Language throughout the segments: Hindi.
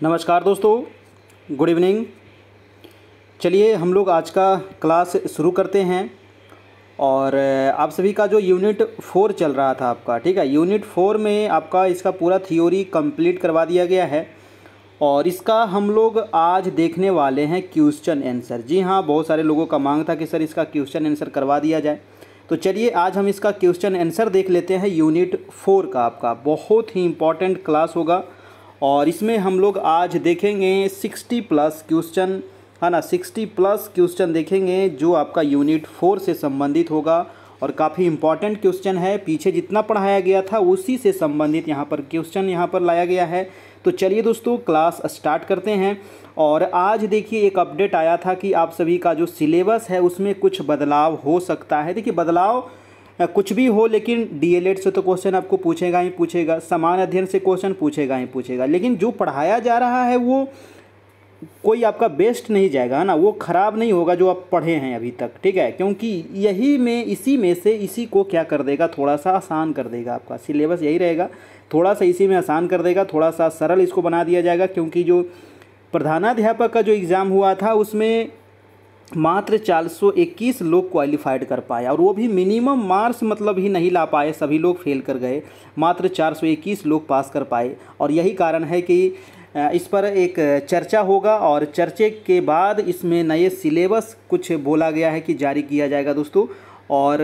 नमस्कार दोस्तों, गुड इवनिंग। चलिए हम लोग आज का क्लास शुरू करते हैं। और आप सभी का जो यूनिट 4 चल रहा था आपका, ठीक है, यूनिट 4 में आपका इसका पूरा थ्योरी कंप्लीट करवा दिया गया है। और इसका हम लोग आज देखने वाले हैं क्वेश्चन आंसर। जी हाँ, बहुत सारे लोगों का मांग था कि सर इसका क्वेश्चन आंसर करवा दिया जाए, तो चलिए आज हम इसका क्वेश्चन आंसर देख लेते हैं। यूनिट 4 का आपका बहुत ही इम्पॉर्टेंट क्लास होगा और इसमें हम लोग आज देखेंगे 60+ क्वेश्चन, है ना, 60+ क्वेश्चन देखेंगे जो आपका यूनिट 4 से संबंधित होगा। और काफ़ी इम्पॉर्टेंट क्वेश्चन है, पीछे जितना पढ़ाया गया था उसी से संबंधित यहाँ पर क्वेश्चन यहाँ पर लाया गया है। तो चलिए दोस्तों क्लास स्टार्ट करते हैं। और आज देखिए एक अपडेट आया था कि आप सभी का जो सिलेबस है उसमें कुछ बदलाव हो सकता है। देखिए बदलाव कुछ भी हो, लेकिन डीएलएड से तो क्वेश्चन आपको पूछेगा ही पूछेगा, समान अध्ययन से क्वेश्चन पूछेगा ही पूछेगा, लेकिन जो पढ़ाया जा रहा है वो कोई आपका बेस्ट नहीं जाएगा, है ना, वो ख़राब नहीं होगा जो आप पढ़े हैं अभी तक, ठीक है। क्योंकि इसी में से इसी को क्या कर देगा, थोड़ा सा आसान कर देगा। आपका सिलेबस यही रहेगा, थोड़ा सा इसी में आसान कर देगा, थोड़ा सा सरल इसको बना दिया जाएगा। क्योंकि जो प्रधानाध्यापक का जो एग्ज़ाम हुआ था उसमें मात्र 421 लोग क्वालिफाइड कर पाए, और वो भी मिनिमम मार्क्स मतलब ही नहीं ला पाए, सभी लोग फेल कर गए, मात्र 421 लोग पास कर पाए। और यही कारण है कि इस पर एक चर्चा होगा और चर्चे के बाद इसमें नए सिलेबस कुछ बोला गया है कि जारी किया जाएगा दोस्तों। और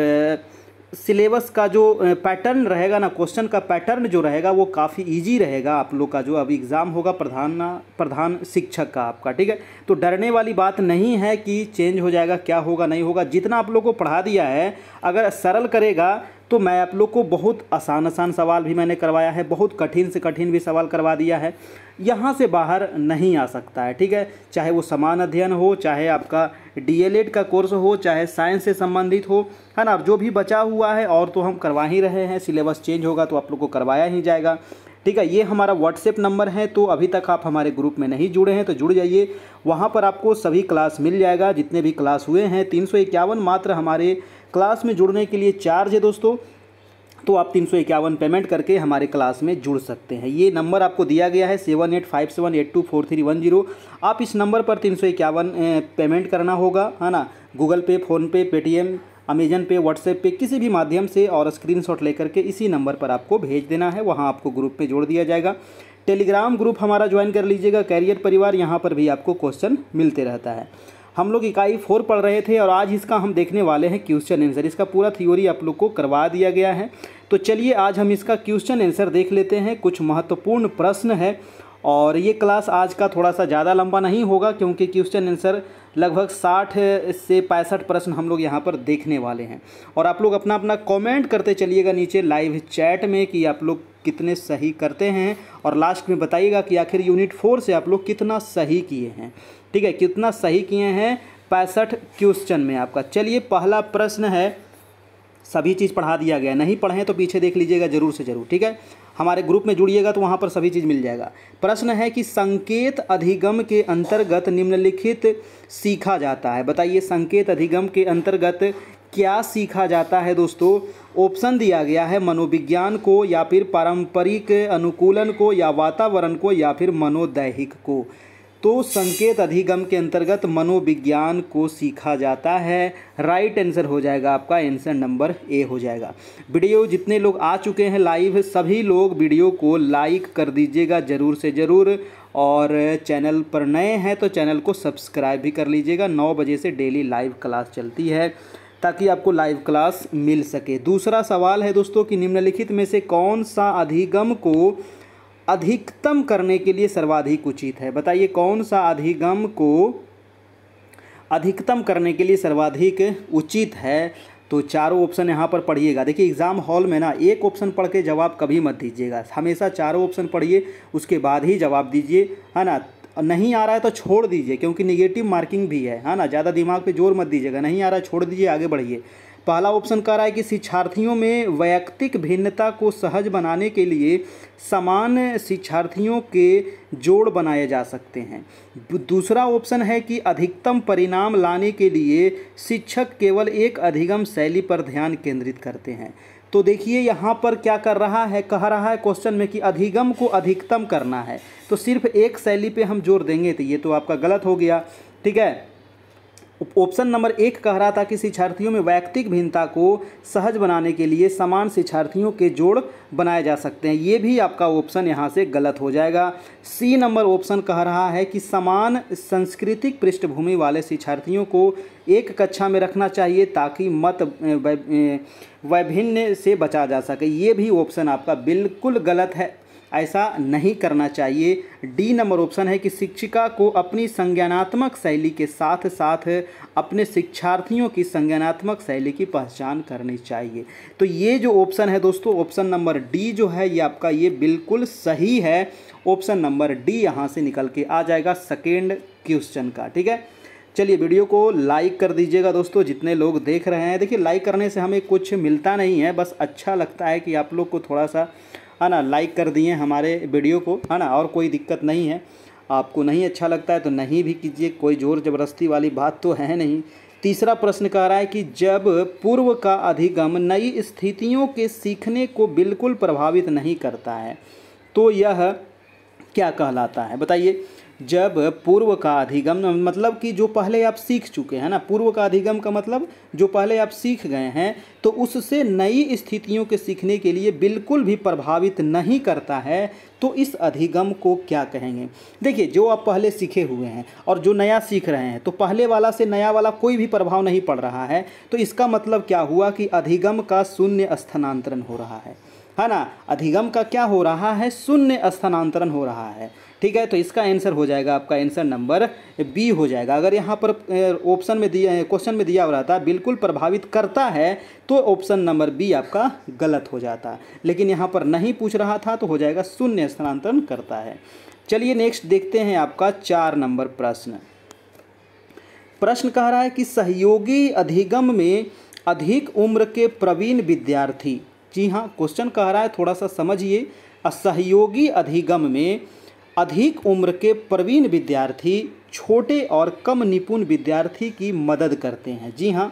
सिलेबस का जो पैटर्न रहेगा ना, क्वेश्चन का पैटर्न जो रहेगा वो काफ़ी इजी रहेगा आप लोग का जो अभी एग्ज़ाम होगा प्रधान शिक्षक का आपका, ठीक है। तो डरने वाली बात नहीं है कि चेंज हो जाएगा, क्या होगा नहीं होगा। जितना आप लोग को पढ़ा दिया है अगर सरल करेगा तो मैं आप लोग को बहुत आसान सवाल भी मैंने करवाया है, बहुत कठिन से कठिन भी सवाल करवा दिया है, यहाँ से बाहर नहीं आ सकता है, ठीक है। चाहे वो समान अध्ययन हो, चाहे आपका डीएलएड का कोर्स हो, चाहे साइंस से संबंधित हो, है ना, जो भी बचा हुआ है और तो हम करवा ही रहे हैं। सिलेबस चेंज होगा तो आप लोग को करवाया ही जाएगा, ठीक है। ये हमारा व्हाट्सएप नंबर है, तो अभी तक आप हमारे ग्रुप में नहीं जुड़े हैं तो जुड़ जाइए, वहाँ पर आपको सभी क्लास मिल जाएगा, जितने भी क्लास हुए हैं। 351 मात्र हमारे क्लास में जुड़ने के लिए चार्ज है दोस्तों, तो आप 351 पेमेंट करके हमारे क्लास में जुड़ सकते हैं। ये नंबर आपको दिया गया है 7857824310। आप इस नंबर पर 351 पेमेंट करना होगा, है ना, गूगल पे, फ़ोनपे, पेटीएम, अमेजन पे, व्हाट्सएप पे, किसी भी माध्यम से, और स्क्रीनशॉट लेकर के इसी नंबर पर आपको भेज देना है, वहाँ आपको ग्रुप में जोड़ दिया जाएगा। टेलीग्राम ग्रुप हमारा ज्वाइन कर लीजिएगा, कैरियर परिवार, यहाँ पर भी आपको क्वेश्चन मिलते रहता है। हम लोग इकाई 4 पढ़ रहे थे और आज इसका हम देखने वाले हैं क्वेश्चन आंसर। इसका पूरा थ्योरी आप लोग को करवा दिया गया है, तो चलिए आज हम इसका क्वेश्चन आंसर देख लेते हैं। कुछ महत्वपूर्ण प्रश्न है और ये क्लास आज का थोड़ा सा ज़्यादा लंबा नहीं होगा, क्योंकि क्वेश्चन आंसर लगभग 60 से 65 प्रश्न हम लोग यहाँ पर देखने वाले हैं। और आप लोग अपना अपना कमेंट करते चलिएगा नीचे लाइव चैट में कि आप लोग कितने सही करते हैं, और लास्ट में बताइएगा कि आखिर यूनिट 4 से आप लोग कितना सही किए हैं, ठीक है, कितना सही किए हैं 65 क्वेश्चन में आपका। चलिए पहला प्रश्न है, सभी चीज़ पढ़ा दिया गया, नहीं पढ़ें तो पीछे देख लीजिएगा ज़रूर से ज़रूर, ठीक है। हमारे ग्रुप में जुड़िएगा तो वहाँ पर सभी चीज़ मिल जाएगा। प्रश्न है कि संकेत अधिगम के अंतर्गत निम्नलिखित सीखा जाता है। बताइए संकेत अधिगम के अंतर्गत क्या सीखा जाता है दोस्तों। ऑप्शन दिया गया है मनोविज्ञान को, या फिर पारंपरिक अनुकूलन को, या वातावरण को, या फिर मनोदैहिक को। तो संकेत अधिगम के अंतर्गत मनोविज्ञान को सीखा जाता है। राइट आंसर हो जाएगा आपका, आंसर नंबर ए हो जाएगा। वीडियो जितने लोग आ चुके हैं लाइव, सभी लोग वीडियो को लाइक कर दीजिएगा ज़रूर से ज़रूर, और चैनल पर नए हैं तो चैनल को सब्सक्राइब भी कर लीजिएगा। 9 बजे से डेली लाइव क्लास चलती है ताकि आपको लाइव क्लास मिल सके। दूसरा सवाल है दोस्तों कि निम्नलिखित में से कौन सा अधिगम को अधिकतम करने के लिए सर्वाधिक उचित है। बताइए कौन सा अधिगम को अधिकतम करने के लिए सर्वाधिक उचित है। तो चारों ऑप्शन यहाँ पर पढ़िएगा। देखिए एग्ज़ाम हॉल में ना एक ऑप्शन पढ़ के जवाब कभी मत दीजिएगा, हमेशा चारों ऑप्शन पढ़िए उसके बाद ही जवाब दीजिए, है ना। नहीं आ रहा है तो छोड़ दीजिए, क्योंकि निगेटिव मार्किंग भी है ना। ज़्यादा दिमाग पे जोर मत दीजिएगा, नहीं आ रहा है छोड़ दीजिए, आगे बढ़िए। पहला ऑप्शन कह रहा है कि शिक्षार्थियों में वैयक्तिक भिन्नता को सहज बनाने के लिए समान शिक्षार्थियों के जोड़ बनाए जा सकते हैं। दूसरा ऑप्शन है कि अधिकतम परिणाम लाने के लिए शिक्षक केवल एक अधिगम शैली पर ध्यान केंद्रित करते हैं। तो देखिए यहाँ पर क्या कर रहा है, कह रहा है क्वेश्चन में कि अधिगम को अधिकतम करना है, तो सिर्फ एक शैली पे हम जोर देंगे, तो ये तो आपका गलत हो गया। ठीक है, ऑप्शन नंबर 1 कह रहा था कि शिक्षार्थियों में वैयक्तिक भिन्नता को सहज बनाने के लिए समान शिक्षार्थियों के जोड़ बनाए जा सकते हैं, ये भी आपका ऑप्शन यहाँ से गलत हो जाएगा। सी नंबर ऑप्शन कह रहा है कि समान सांस्कृतिक पृष्ठभूमि वाले शिक्षार्थियों को एक कक्षा में रखना चाहिए ताकि मत वैभिन्न से बचा जा सके, ये भी ऑप्शन आपका बिल्कुल गलत है, ऐसा नहीं करना चाहिए। डी नंबर ऑप्शन है कि शिक्षिका को अपनी संज्ञानात्मक शैली के साथ साथ अपने शिक्षार्थियों की संज्ञानात्मक शैली की पहचान करनी चाहिए। तो ये जो ऑप्शन है दोस्तों, ऑप्शन नंबर डी जो है ये आपका ये बिल्कुल सही है। ऑप्शन नंबर डी यहाँ से निकल के आ जाएगा सेकेंड क्वेश्चन का। ठीक है, चलिए वीडियो को लाइक कर दीजिएगा दोस्तों, जितने लोग देख रहे हैं। देखिए लाइक करने से हमें कुछ मिलता नहीं है, बस अच्छा लगता है कि आप लोग को थोड़ा सा है ना लाइक कर दिए हमारे वीडियो को, है ना, और कोई दिक्कत नहीं है। आपको नहीं अच्छा लगता है तो नहीं भी कीजिए, कोई ज़ोर ज़बरदस्ती वाली बात तो है नहीं। तीसरा प्रश्न कह रहा है कि जब पूर्व का अधिगम नई स्थितियों के सीखने को बिल्कुल प्रभावित नहीं करता है तो यह क्या कहलाता है, बताइए। जब पूर्व का अधिगम मतलब कि जो पहले आप सीख चुके हैं ना, पूर्व का अधिगम का मतलब जो पहले आप सीख गए हैं तो उससे नई स्थितियों के सीखने के लिए बिल्कुल भी प्रभावित नहीं करता है, तो इस अधिगम को क्या कहेंगे। देखिए जो आप पहले सीखे हुए हैं और जो नया सीख रहे हैं तो पहले वाला से नया वाला कोई भी प्रभाव नहीं पड़ रहा है, तो इसका मतलब क्या हुआ कि अधिगम का शून्य स्थानांतरण हो रहा है ना। अधिगम का क्या हो रहा है, शून्य स्थानांतरण हो रहा है। ठीक है, तो इसका आंसर हो जाएगा आपका आंसर नंबर बी हो जाएगा। अगर यहाँ पर ऑप्शन में दिया क्वेश्चन में दिया हुआ था बिल्कुल प्रभावित करता है तो ऑप्शन नंबर बी आपका गलत हो जाता, लेकिन यहाँ पर नहीं पूछ रहा था तो हो जाएगा शून्य स्थानांतरण करता है। चलिए नेक्स्ट देखते हैं आपका 4 नंबर प्रश्न। प्रश्न कह रहा है कि सहयोगी अधिगम में अधिक उम्र के प्रवीण विद्यार्थी, जी हाँ क्वेश्चन कह रहा है थोड़ा सा समझिए, सहयोगी अधिगम में अधिक उम्र के प्रवीण विद्यार्थी छोटे और कम निपुण विद्यार्थी की मदद करते हैं। जी हाँ,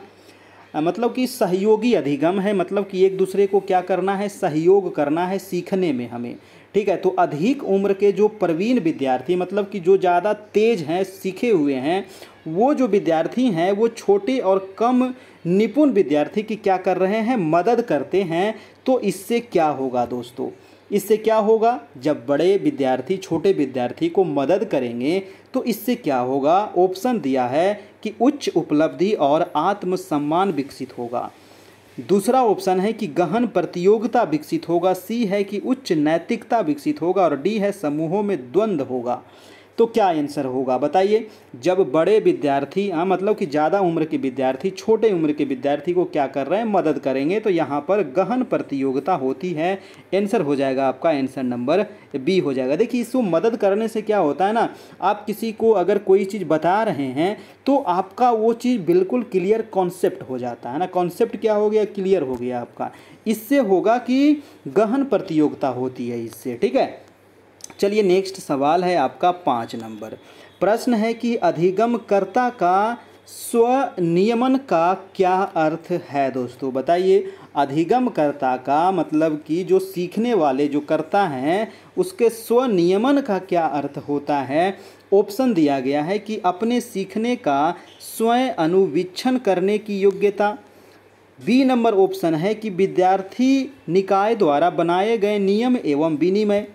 मतलब कि सहयोगी अधिगम है, मतलब कि एक दूसरे को क्या करना है, सहयोग करना है सीखने में हमें। ठीक है, तो अधिक उम्र के जो प्रवीण विद्यार्थी मतलब कि जो ज़्यादा तेज हैं, सीखे हुए हैं, वो जो विद्यार्थी हैं वो छोटे और कम निपुण विद्यार्थी की क्या कर रहे हैं, मदद करते हैं। तो इससे क्या होगा दोस्तों, इससे क्या होगा, जब बड़े विद्यार्थी छोटे विद्यार्थी को मदद करेंगे तो इससे क्या होगा, ऑप्शन दिया है कि उच्च उपलब्धि और आत्मसम्मान विकसित होगा। दूसरा ऑप्शन है कि गहन प्रतियोगिता विकसित होगा। सी है कि उच्च नैतिकता विकसित होगा और डी है समूहों में द्वंद्व होगा। तो क्या आंसर होगा बताइए। जब बड़े विद्यार्थी मतलब कि ज़्यादा उम्र के विद्यार्थी छोटे उम्र के विद्यार्थी को क्या कर रहे हैं, मदद करेंगे, तो यहाँ पर गहन प्रतियोगिता होती है। आंसर हो जाएगा आपका आंसर नंबर बी हो जाएगा। देखिए इसको मदद करने से क्या होता है ना, आप किसी को अगर कोई चीज़ बता रहे हैं तो आपका वो चीज़ बिल्कुल क्लियर कॉन्सेप्ट हो जाता है ना। कॉन्सेप्ट क्या हो गया, क्लियर हो गया आपका। इससे होगा कि गहन प्रतियोगिता होती है इससे। ठीक है, चलिए नेक्स्ट सवाल है आपका 5 नंबर। प्रश्न है कि अधिगमकर्ता का स्वनियमन का क्या अर्थ है दोस्तों, बताइए। अधिगमकर्ता का मतलब कि जो सीखने वाले जो कर्ता हैं उसके स्वनियमन का क्या अर्थ होता है। ऑप्शन दिया गया है कि अपने सीखने का स्वयं अनुवीक्षण करने की योग्यता। बी नंबर ऑप्शन है कि विद्यार्थी निकाय द्वारा बनाए गए नियम एवं विनिमय।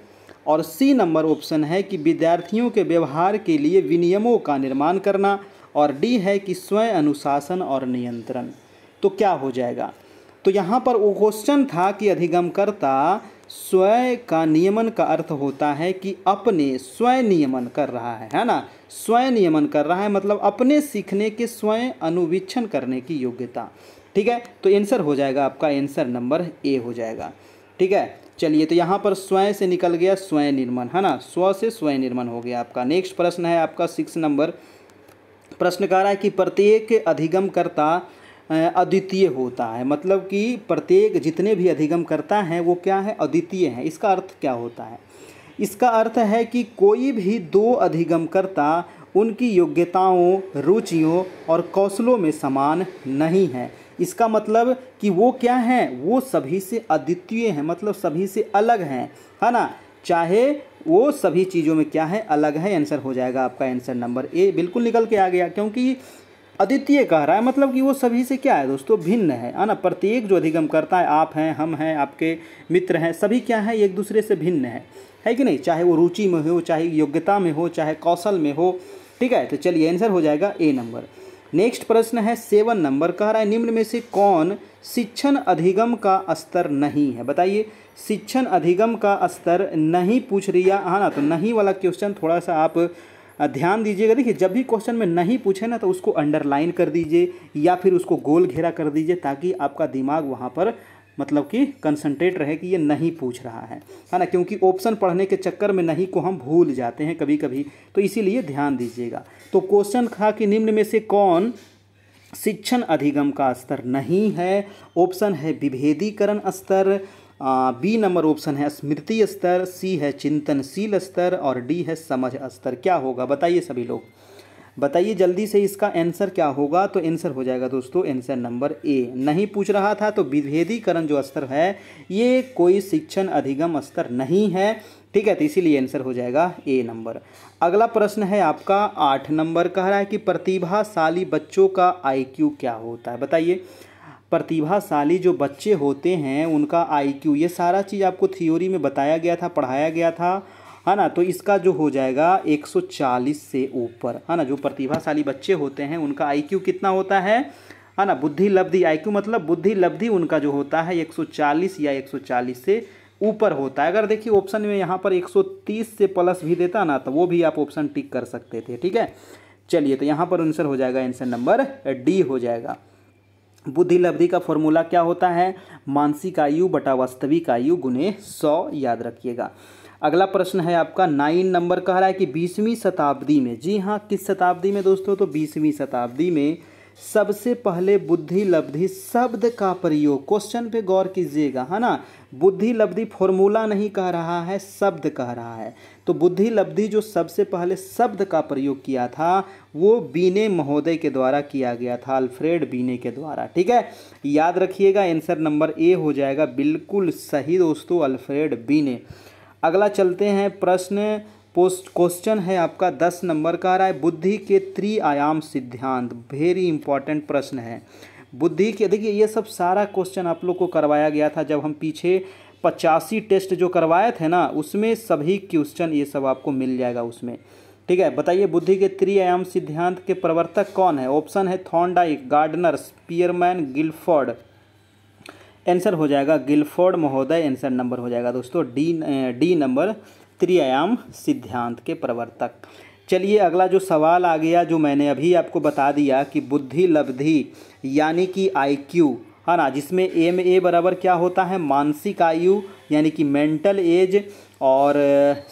और सी नंबर ऑप्शन है कि विद्यार्थियों के व्यवहार के लिए विनियमों का निर्माण करना। और डी है कि स्वयं अनुशासन और नियंत्रण। तो क्या हो जाएगा, तो यहाँ पर वो क्वेश्चन था कि अधिगमकर्ता स्वयं का नियमन का अर्थ होता है कि अपने स्वयं नियमन कर रहा है ना। स्वयं नियमन कर रहा है मतलब अपने सीखने के स्वयं अनुवीक्षण करने की योग्यता। ठीक है, तो आंसर हो जाएगा आपका आंसर नंबर ए हो जाएगा। ठीक है, चलिए तो यहाँ पर स्वयं से निकल गया स्वयं निर्माण, है ना, स्व से स्वयं निर्माण हो गया आपका। नेक्स्ट प्रश्न है आपका 6 नंबर। प्रश्न कह रहा है कि प्रत्येक अधिगमकर्ता अद्वितीय होता है, मतलब कि प्रत्येक जितने भी अधिगम करता है वो क्या है, अद्वितीय है। इसका अर्थ क्या होता है? इसका अर्थ है कि कोई भी दो अधिगमकर्ता उनकी योग्यताओं, रुचियों और कौशलों में समान नहीं है। इसका मतलब कि वो क्या हैं, वो सभी से अद्वितीय हैं, मतलब सभी से अलग हैं, है ना। चाहे वो सभी चीज़ों में क्या है, अलग है। आंसर हो जाएगा आपका आंसर नंबर ए, बिल्कुल निकल के आ गया, क्योंकि अद्वितीय कह रहा है मतलब कि वो सभी से क्या है दोस्तों, भिन्न है ना। प्रत्येक जो अधिगम करता है, आप हैं, हम हैं, आपके मित्र हैं, सभी क्या है, एक दूसरे से भिन्न है कि नहीं। चाहे वो रुचि में हो, चाहे योग्यता में हो, चाहे कौशल में हो, ठीक है। तो चलिए आंसर हो जाएगा ए नंबर। नेक्स्ट प्रश्न है 7 नंबर, कह रहा है निम्न में से कौन शिक्षण अधिगम का स्तर नहीं है? बताइए, शिक्षण अधिगम का स्तर नहीं पूछ रही है, हाँ ना। तो नहीं वाला क्वेश्चन थोड़ा सा आप ध्यान दीजिएगा। देखिए, जब भी क्वेश्चन में नहीं पूछे ना, तो उसको अंडरलाइन कर दीजिए या फिर उसको गोल घेरा कर दीजिए, ताकि आपका दिमाग वहाँ पर मतलब कि कंसंट्रेट रहे कि ये नहीं पूछ रहा है ना। क्योंकि ऑप्शन पढ़ने के चक्कर में नहीं को हम भूल जाते हैं कभी कभी, तो इसीलिए ध्यान दीजिएगा। तो क्वेश्चन था कि निम्न में से कौन शिक्षण अधिगम का स्तर नहीं है? ऑप्शन है विभेदीकरण स्तर, बी नंबर ऑप्शन है स्मृति स्तर, सी है चिंतनशील स्तर और डी है समझ स्तर। क्या होगा बताइए सभी लोग, बताइए जल्दी से इसका आंसर क्या होगा। तो आंसर हो जाएगा दोस्तों आंसर नंबर ए। नहीं पूछ रहा था तो विभेदीकरण जो स्तर है ये कोई शिक्षण अधिगम स्तर नहीं है, ठीक है। तो इसीलिए आंसर हो जाएगा ए नंबर। अगला प्रश्न है आपका 8 नंबर, कह रहा है कि प्रतिभाशाली बच्चों का IQ क्या होता है? बताइए, प्रतिभाशाली जो बच्चे होते हैं उनका IQ, ये सारा चीज़ आपको थ्योरी में बताया गया था, पढ़ाया गया था, है ना। तो इसका जो हो जाएगा 140 से ऊपर, है ना। जो प्रतिभाशाली बच्चे होते हैं उनका IQ कितना होता है ना। बुद्धि लब्धि, IQ मतलब बुद्धि लब्धि उनका जो होता है 140 या 140 से ऊपर होता है। अगर देखिए ऑप्शन में यहाँ पर 130 से प्लस भी देता ना, तो वो भी आप ऑप्शन टिक कर सकते थे, ठीक है। चलिए, तो यहाँ पर आंसर हो जाएगा आंसर नंबर डी हो जाएगा। बुद्धि लब्धि का फॉर्मूला क्या होता है? मानसिक आयु बटा वास्तविक आयु गुने 100, याद रखिएगा। अगला प्रश्न है आपका 9 नंबर, कह रहा है कि 20वीं शताब्दी में, जी हाँ, किस शताब्दी में दोस्तों? तो 20वीं शताब्दी में सबसे पहले बुद्धि लब्धि शब्द का प्रयोग, क्वेश्चन पे गौर कीजिएगा, है ना। बुद्धि लब्धि फॉर्मूला नहीं कह रहा है, शब्द कह रहा है। तो बुद्धि लब्धि जो सबसे पहले शब्द का प्रयोग किया था वो बीने महोदय के द्वारा किया गया था, अल्फ्रेड बीने के द्वारा, ठीक है। याद रखिएगा आंसर नंबर ए हो जाएगा, बिल्कुल सही दोस्तों, अल्फ्रेड बीने। अगला चलते हैं प्रश्न, क्वेश्चन है आपका 10 नंबर, का रहा है बुद्धि के त्रिआयाम सिद्धांत। वेरी इंपॉर्टेंट प्रश्न है बुद्धि के। देखिए, ये सब सारा क्वेश्चन आप लोग को करवाया गया था जब हम पीछे 85 टेस्ट जो करवाए थे ना, उसमें सभी क्वेश्चन ये सब आपको मिल जाएगा उसमें, ठीक है। बताइए बुद्धि के त्रिआयाम सिद्धांत के प्रवर्तक कौन है? ऑप्शन है Thorndike, Gardner, Spearman, Guilford. Answer हो जाएगा गिलफोर्ड महोदय, आंसर नंबर हो जाएगा दोस्तों डी नंबर, त्रिआयाम सिद्धांत के प्रवर्तक। चलिए अगला जो सवाल आ गया, जो मैंने अभी आपको बता दिया कि बुद्धि लब्धि यानी कि IQ, है ना, जिसमें MA बराबर क्या होता है, मानसिक आयु यानी कि मेंटल एज, और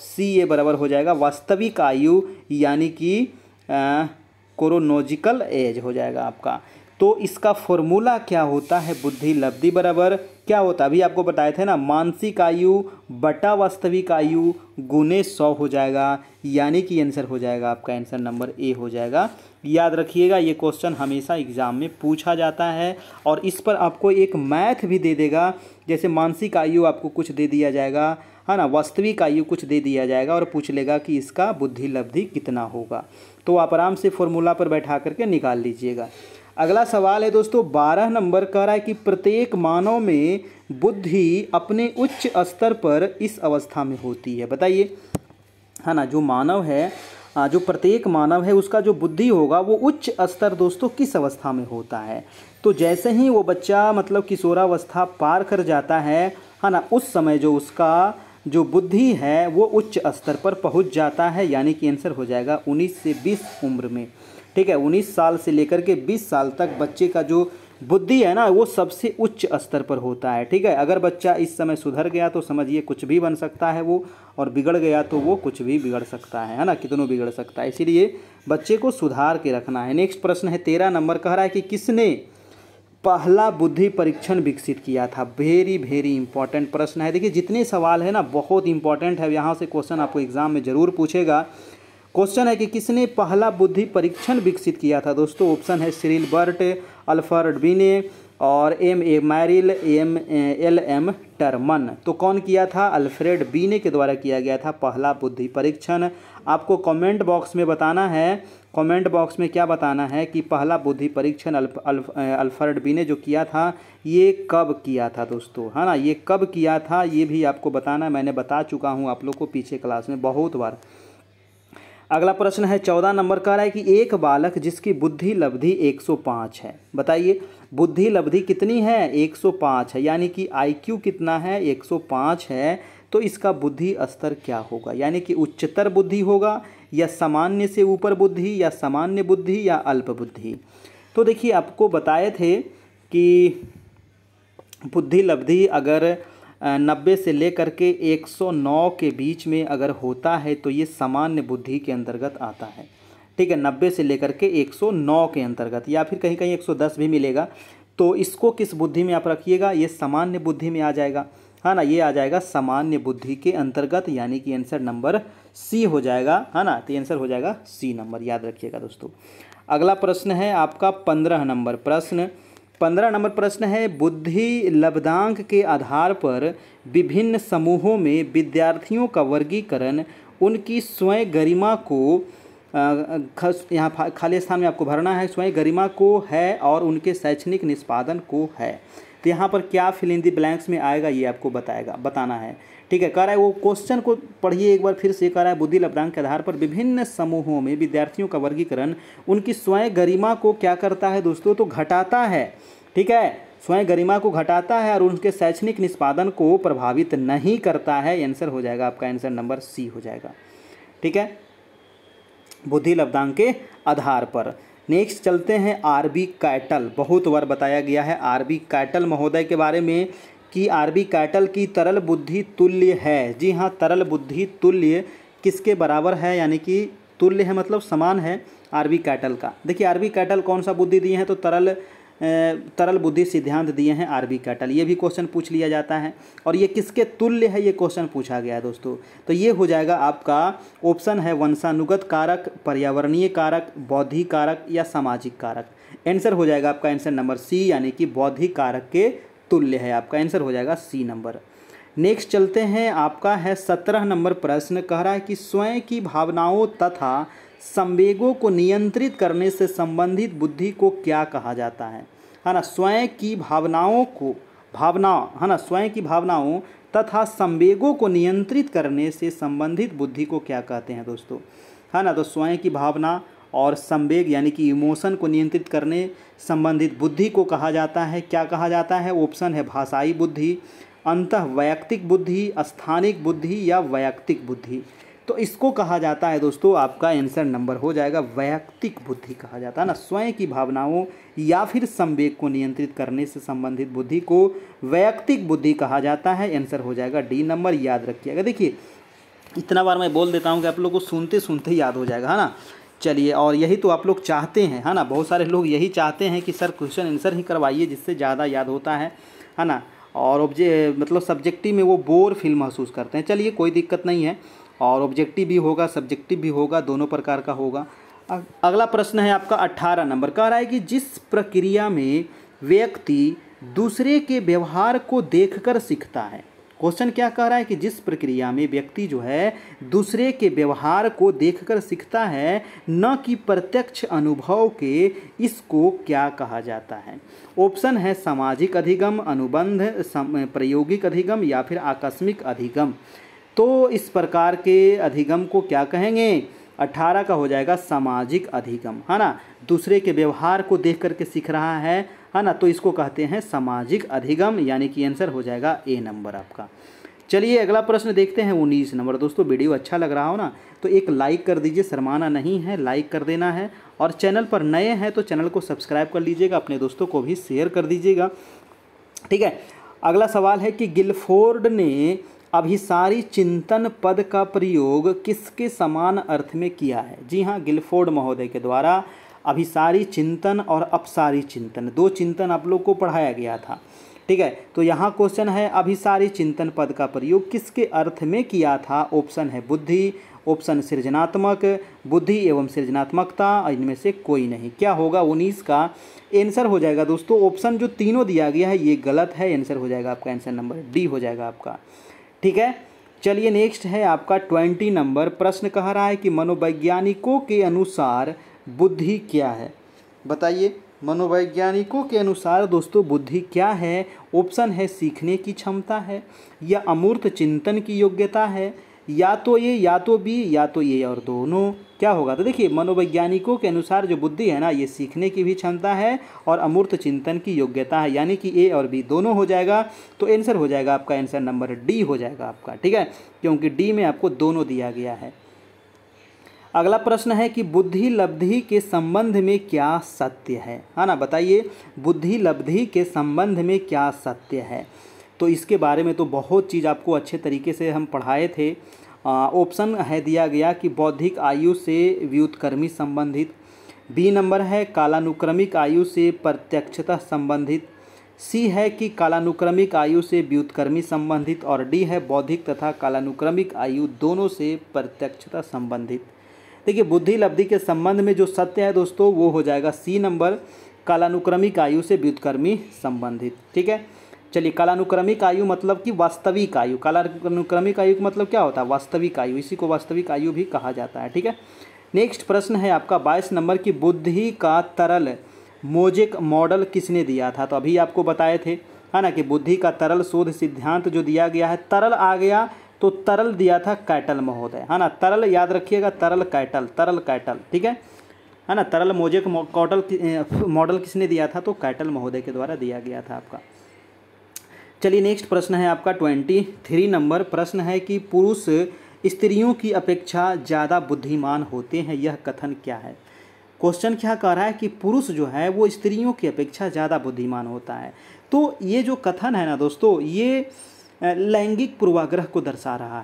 CA बराबर हो जाएगा वास्तविक आयु यानी कि क्रोनोलॉजिकल एज हो जाएगा आपका। तो इसका फॉर्मूला क्या होता है? बुद्धि लब्धि बराबर क्या होता है, अभी आपको बताए थे ना, मानसिक आयु बटा वास्तविक आयु गुने 100 हो जाएगा, यानी कि आंसर हो जाएगा आपका आंसर नंबर ए हो जाएगा। याद रखिएगा, ये क्वेश्चन हमेशा एग्जाम में पूछा जाता है, और इस पर आपको एक मैथ भी दे देगा। जैसे मानसिक आयु आपको कुछ दे दिया जाएगा, है ना, वास्तविक आयु कुछ दे दिया जाएगा, और पूछ लेगा कि इसका बुद्धि लब्धि कितना होगा। तो आप आराम से फॉर्मूला पर बैठा करके निकाल लीजिएगा। अगला सवाल है दोस्तों 12 नंबर, कह रहा है कि प्रत्येक मानव में बुद्धि अपने उच्च स्तर पर इस अवस्था में होती है। बताइए, है ना, जो मानव है, जो प्रत्येक मानव है उसका जो बुद्धि होगा वो उच्च स्तर दोस्तों किस अवस्था में होता है? तो जैसे ही वो बच्चा मतलब किशोरावस्था पार कर जाता है ना, उस समय जो उसका जो बुद्धि है वो उच्च स्तर पर पहुंच जाता है, यानी कि आंसर हो जाएगा 19 से 20 उम्र में, ठीक है। 19 साल से लेकर के 20 साल तक बच्चे का जो बुद्धि है ना वो सबसे उच्च स्तर पर होता है, ठीक है। अगर बच्चा इस समय सुधर गया तो समझिए कुछ भी बन सकता है वो, और बिगड़ गया तो वो कुछ भी बिगड़ सकता है ना, कितनों बिगड़ सकता है। इसीलिए बच्चे को सुधार के रखना है। नेक्स्ट प्रश्न है 13 नंबर, कह रहा है कि किसने पहला बुद्धि परीक्षण विकसित किया था? वेरी वेरी इंपॉर्टेंट प्रश्न है। देखिए जितने सवाल है ना बहुत इंपॉर्टेंट है, यहाँ से क्वेश्चन आपको एग्जाम में ज़रूर पूछेगा। क्वेश्चन है कि किसने पहला बुद्धि परीक्षण विकसित किया था दोस्तों? ऑप्शन है सिरिल बर्ट, अल्फ्रेड बिने और M.A. Merrill, L.M. टर्मन। तो कौन किया था? अल्फ्रेड बिने के द्वारा किया गया था पहला बुद्धि परीक्षण। आपको कमेंट बॉक्स में बताना है, कमेंट बॉक्स में क्या बताना है कि पहला बुद्धि परीक्षण अल्फ्रेड बिने जो किया था ये कब किया था दोस्तों, है ना? ये कब किया था ये भी आपको बताना है। मैंने बता चुका हूँ आप लोग को पीछे क्लास में बहुत बार। अगला प्रश्न है 14 नंबर का, रहा है कि एक बालक जिसकी बुद्धि लब्धि 105 है, बताइए बुद्धि लब्धि कितनी है? 105 है, यानी कि IQ कितना है? 105 है। तो इसका बुद्धि स्तर क्या होगा? यानी कि उच्चतर बुद्धि होगा या सामान्य से ऊपर बुद्धि या सामान्य बुद्धि या अल्प बुद्धि? तो देखिए आपको बताए थे कि बुद्धि लब्धि अगर 90 से लेकर के 109 के बीच में अगर होता है तो ये सामान्य बुद्धि के अंतर्गत आता है। ठीक है, 90 से लेकर के 109 के अंतर्गत, या फिर कहीं कहीं 110 भी मिलेगा। तो इसको किस बुद्धि में आप रखिएगा? ये सामान्य बुद्धि में आ जाएगा, है ना? ये आ जाएगा सामान्य बुद्धि के अंतर्गत, यानी कि आंसर नंबर सी हो जाएगा, है ना? तो आंसर हो जाएगा सी नंबर, याद रखिएगा दोस्तों। अगला प्रश्न है आपका 15 नंबर प्रश्न। 15 नंबर प्रश्न है, बुद्धि लब्धांक के आधार पर विभिन्न समूहों में विद्यार्थियों का वर्गीकरण उनकी स्वयं गरिमा को यहाँ खाली स्थान में आपको भरना है, स्वयं गरिमा को है और उनके शैक्षणिक निष्पादन को है। तो यहाँ पर क्या फिल इन द ब्लैंक्स में आएगा ये आपको बताना है। ठीक है, कह रहा है वो क्वेश्चन को पढ़िए एक बार फिर से। कह रहा है बुद्धि लब्धांक के आधार पर विभिन्न समूहों में विद्यार्थियों का वर्गीकरण उनकी स्वयं गरिमा को क्या करता है दोस्तों? तो घटाता है। ठीक है, स्वयं गरिमा को घटाता है और उनके शैक्षणिक निष्पादन को प्रभावित नहीं करता है। आंसर हो जाएगा आपका आंसर नंबर सी हो जाएगा। ठीक है, बुद्धि लब्धांक के आधार पर। नेक्स्ट चलते हैं R.B. कैटल। बहुत बार बताया गया है R.B. कैटल महोदय के बारे में कि R.B. कैटल की तरल बुद्धि तुल्य है। जी हाँ, तरल बुद्धि तुल्य किसके बराबर है? यानी कि तुल्य है मतलब समान है R.B. कैटल का। देखिए R.B. कैटल कौन सा बुद्धि दिए हैं? तो तरल बुद्धि सिद्धांत दिए हैं R.B. कैटल। ये भी क्वेश्चन पूछ लिया जाता है। और ये किसके तुल्य है ये क्वेश्चन पूछा गया है दोस्तों। तो ये हो जाएगा आपका ऑप्शन है वंशानुगत कारक, पर्यावरणीय कारक, बौद्धिक कारक या सामाजिक कारक। आंसर हो जाएगा आपका आंसर नंबर सी, यानी कि बौद्धिक कारक के तुल्य है। आपका आंसर हो जाएगा सी नंबर। नेक्स्ट चलते हैं, आपका है 17 नंबर प्रश्न। कह रहा है कि स्वयं की भावनाओं तथा संवेगों को नियंत्रित करने से संबंधित बुद्धि को क्या कहा जाता है? ना? स्वयं की भावनाओं को है ना, स्वयं की भावनाओं तथा संवेगों को नियंत्रित करने से संबंधित बुद्धि को क्या कहते हैं दोस्तों? है ना, तो स्वयं की भावना और संवेग यानी कि इमोशन को नियंत्रित करने संबंधित बुद्धि को कहा जाता है, क्या कहा जाता है? ऑप्शन है भाषाई बुद्धि, अंतः वैयक्तिक बुद्धि, स्थानिक बुद्धि या वैयक्तिक बुद्धि। तो इसको कहा जाता है दोस्तों, आपका आंसर नंबर हो जाएगा वैयक्तिक बुद्धि कहा जाता है ना। स्वयं की भावनाओं या फिर संवेग को नियंत्रित करने से संबंधित बुद्धि को वैयक्तिक बुद्धि कहा जाता है। आंसर हो जाएगा डी नंबर, याद रखिएगा। देखिए इतना बार मैं बोल देता हूँ कि आप लोग को सुनते सुनते याद हो जाएगा, है ना। चलिए, और यही तो आप लोग चाहते हैं, है ना। बहुत सारे लोग यही चाहते हैं कि सर क्वेश्चन आंसर ही करवाइए जिससे ज़्यादा याद होता है ना। और मतलब सब्जेक्टिव में वो बोर फील महसूस करते हैं। चलिए कोई दिक्कत नहीं है, और ऑब्जेक्टिव भी होगा सब्जेक्टिव भी होगा, दोनों प्रकार का होगा। अगला प्रश्न है आपका 18 नंबर। कह रहा है कि जिस प्रक्रिया में व्यक्ति दूसरे के व्यवहार को देखकर सीखता है। क्वेश्चन क्या कह रहा है कि जिस प्रक्रिया में व्यक्ति जो है दूसरे के व्यवहार को देखकर सीखता है, न कि प्रत्यक्ष अनुभव के, इसको क्या कहा जाता है? ऑप्शन है सामाजिक अधिगम, अनुबंध, प्रायोगिक अधिगम या फिर आकस्मिक अधिगम। तो इस प्रकार के अधिगम को क्या कहेंगे? 18 का हो जाएगा सामाजिक अधिगम, है ना। दूसरे के व्यवहार को देख करके सीख रहा है ना, तो इसको कहते हैं सामाजिक अधिगम, यानी कि आंसर हो जाएगा ए नंबर आपका। चलिए अगला प्रश्न देखते हैं 19 नंबर। दोस्तों वीडियो अच्छा लग रहा हो ना तो एक लाइक कर दीजिए, शर्माना नहीं है, लाइक कर देना है। और चैनल पर नए हैं तो चैनल को सब्सक्राइब कर लीजिएगा, अपने दोस्तों को भी शेयर कर दीजिएगा, ठीक है। अगला सवाल है कि गिलफोर्ड ने अभिसारी चिंतन पद का प्रयोग किसके समान अर्थ में किया है? जी हाँ, गिलफोर्ड महोदय के द्वारा अभिसारी चिंतन और अपसारी चिंतन, दो चिंतन आप लोग को पढ़ाया गया था। ठीक है, तो यहाँ क्वेश्चन है अभिसारी चिंतन पद का प्रयोग किसके अर्थ में किया था? ऑप्शन है बुद्धि, ऑप्शन सृजनात्मक, बुद्धि एवं सृजनात्मकता, इनमें से कोई नहीं। क्या होगा 19 का आंसर हो जाएगा दोस्तों, ऑप्शन जो तीनों दिया गया है ये गलत है, आंसर हो जाएगा आपका आंसर नंबर डी हो जाएगा आपका। ठीक है, चलिए नेक्स्ट है आपका 20 नंबर। प्रश्न कह रहा है कि मनोवैज्ञानिकों के अनुसार बुद्धि क्या है? बताइए, मनोवैज्ञानिकों के अनुसार दोस्तों बुद्धि क्या है? ऑप्शन है सीखने की क्षमता है, या अमूर्त चिंतन की योग्यता है, या तो ए या तो बी या तो ए और दोनों। क्या होगा? तो देखिए मनोवैज्ञानिकों के अनुसार जो बुद्धि है ना ये सीखने की भी क्षमता है और अमूर्त चिंतन की योग्यता है, यानी कि ए और बी दोनों हो जाएगा। तो आंसर हो जाएगा आपका आंसर नंबर डी हो जाएगा आपका। ठीक है, क्योंकि डी में आपको दोनों दिया गया है। अगला प्रश्न है कि बुद्धि लब्धि के संबंध में क्या सत्य है ना? बताइए, बुद्धि लब्धि के संबंध में क्या सत्य है? तो इसके बारे में तो बहुत चीज़ आपको अच्छे तरीके से हम पढ़ाए थे। ऑप्शन है दिया गया कि बौद्धिक आयु से व्युत्क्रमी संबंधित, बी नंबर है कालानुक्रमिक आयु से प्रत्यक्षतः संबंधित, सी है कि कालानुक्रमिक आयु से व्युत्क्रमी संबंधित, और डी है बौद्धिक तथा कालानुक्रमिक आयु दोनों से प्रत्यक्षतः संबंधित। देखिए बुद्धि लब्धि के संबंध में जो सत्य है दोस्तों वो हो जाएगा सी नंबर, कालानुक्रमिक आयु से व्युत्क्रमी संबंधित। ठीक है, चलिए कालानुक्रमिक आयु मतलब कि वास्तविक आयु, कालानुक्रमिक आयु का मतलब क्या होता है? वास्तविक आयु, इसी को वास्तविक आयु भी कहा जाता है। ठीक है, नेक्स्ट प्रश्न है आपका 22 नंबर की बुद्धि का तरल मोजेक मॉडल किसने दिया था? तो अभी आपको बताए थे है ना कि बुद्धि का तरल शोध सिद्धांत जो दिया गया है, तरल आ गया तो तरल दिया था कैटल महोदय, है ना। तरल याद रखिएगा, तरल कैटल, तरल कैटल। ठीक है ना। तरल मोजेक मॉडल किसने दिया था? तो कैटल महोदय के द्वारा दिया गया था आपका। चलिए नेक्स्ट प्रश्न है आपका 23 नंबर। प्रश्न है कि पुरुष स्त्रियों की अपेक्षा ज़्यादा बुद्धिमान होते हैं, यह कथन क्या है? क्वेश्चन क्या कह रहा है कि पुरुष जो है वो स्त्रियों की अपेक्षा ज़्यादा बुद्धिमान होता है। तो ये जो कथन है ना दोस्तों, ये लैंगिक पूर्वाग्रह को दर्शा रहा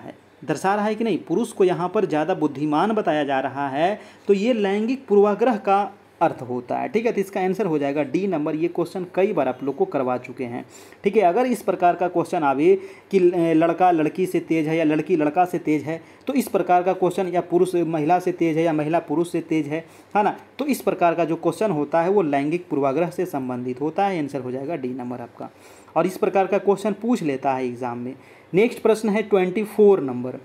है कि नहीं? पुरुष को यहाँ पर ज़्यादा बुद्धिमान बताया जा रहा है, तो ये लैंगिक पूर्वाग्रह का अर्थ होता है। ठीक है, तो इसका आंसर हो जाएगा डी नंबर। ये क्वेश्चन कई बार आप लोग को करवा चुके हैं। ठीक है, अगर इस प्रकार का क्वेश्चन आवे कि लड़का लड़की से तेज है या लड़की लड़का से तेज है, तो इस प्रकार का क्वेश्चन, या पुरुष महिला से तेज है या महिला पुरुष से तेज है ना, तो इस प्रकार का जो क्वेश्चन होता है वो लैंगिक पूर्वाग्रह से संबंधित होता है। आंसर हो जाएगा डी नंबर आपका, और इस प्रकार का क्वेश्चन पूछ लेता है एग्जाम में। नेक्स्ट प्रश्न है 24 नंबर।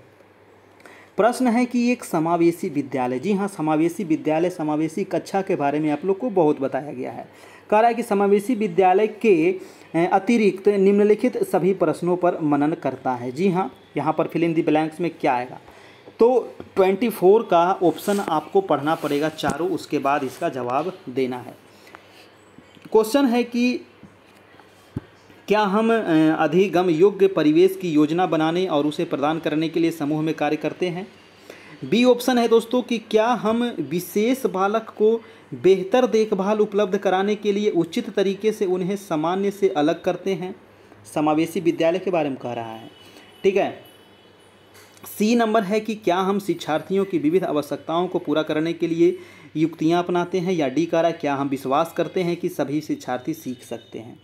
प्रश्न है कि एक समावेशी विद्यालय, जी हाँ समावेशी विद्यालय, समावेशी कक्षा के बारे में आप लोग को बहुत बताया गया है। कह रहा है कि समावेशी विद्यालय के अतिरिक्त निम्नलिखित सभी प्रश्नों पर मनन करता है। जी हाँ, यहाँ पर फिल इन द ब्लैंक्स में क्या आएगा? तो 24 का ऑप्शन आपको पढ़ना पड़ेगा चारों, उसके बाद इसका जवाब देना है। क्वेश्चन है कि क्या हम अधिगम योग्य परिवेश की योजना बनाने और उसे प्रदान करने के लिए समूह में कार्य करते हैं? बी ऑप्शन है दोस्तों कि क्या हम विशेष बालक को बेहतर देखभाल उपलब्ध कराने के लिए उचित तरीके से उन्हें सामान्य से अलग करते हैं? समावेशी विद्यालय के बारे में कह रहा है। ठीक है, सी नंबर है कि क्या हम शिक्षार्थियों की विविध आवश्यकताओं को पूरा करने के लिए युक्तियां अपनाते हैं? या डी कह रहा है क्या हम विश्वास करते हैं कि सभी शिक्षार्थी सीख सकते हैं?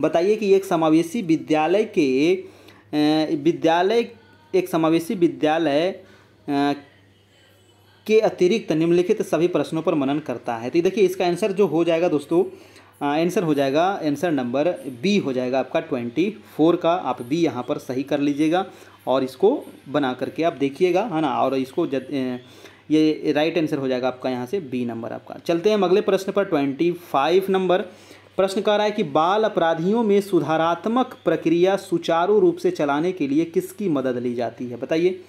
बताइए कि एक समावेशी विद्यालय के अतिरिक्त निम्नलिखित सभी प्रश्नों पर मनन करता है। तो देखिए इसका आंसर जो हो जाएगा दोस्तों, आंसर हो जाएगा आंसर नंबर बी हो जाएगा आपका 24 का। आप बी यहाँ पर सही कर लीजिएगा और इसको बना करके आप देखिएगा, है ना। और इसको ये राइट आंसर हो जाएगा आपका यहाँ से बी नंबर आपका। चलते हैं हम अगले प्रश्न पर 25 नंबर। प्रश्न कह रहा है कि बाल अपराधियों में सुधारात्मक प्रक्रिया सुचारू रूप से चलाने के लिए किसकी मदद ली जाती है? बताइए,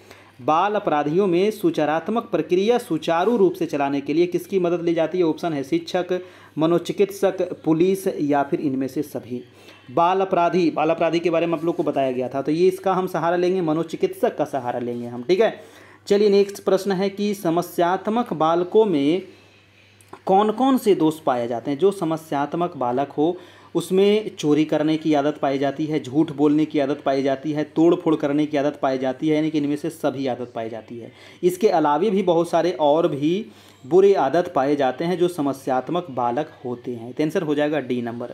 बाल अपराधियों में सुचारात्मक प्रक्रिया सुचारू रूप से चलाने के लिए किसकी मदद ली जाती है? ऑप्शन है शिक्षक, मनोचिकित्सक, पुलिस, या फिर इनमें से सभी। बाल अपराधी के बारे में आप लोग को बताया गया था, तो ये इसका हम सहारा लेंगे, मनोचिकित्सक का सहारा लेंगे हम। ठीक है, चलिए नेक्स्ट प्रश्न है कि समस्यात्मक बालकों में कौन कौन से दोष पाए जाते हैं? जो समस्यात्मक बालक हो उसमें चोरी करने की आदत पाई जाती है, झूठ बोलने की आदत पाई जाती है, तोड़ फोड़ करने की आदत पाई जाती है, यानी कि इनमें से सभी आदत पाई जाती है। इसके अलावा भी बहुत सारे और भी बुरे आदत पाए जाते हैं जो समस्यात्मक बालक होते हैं। तो आंसर हो जाएगा डी नंबर।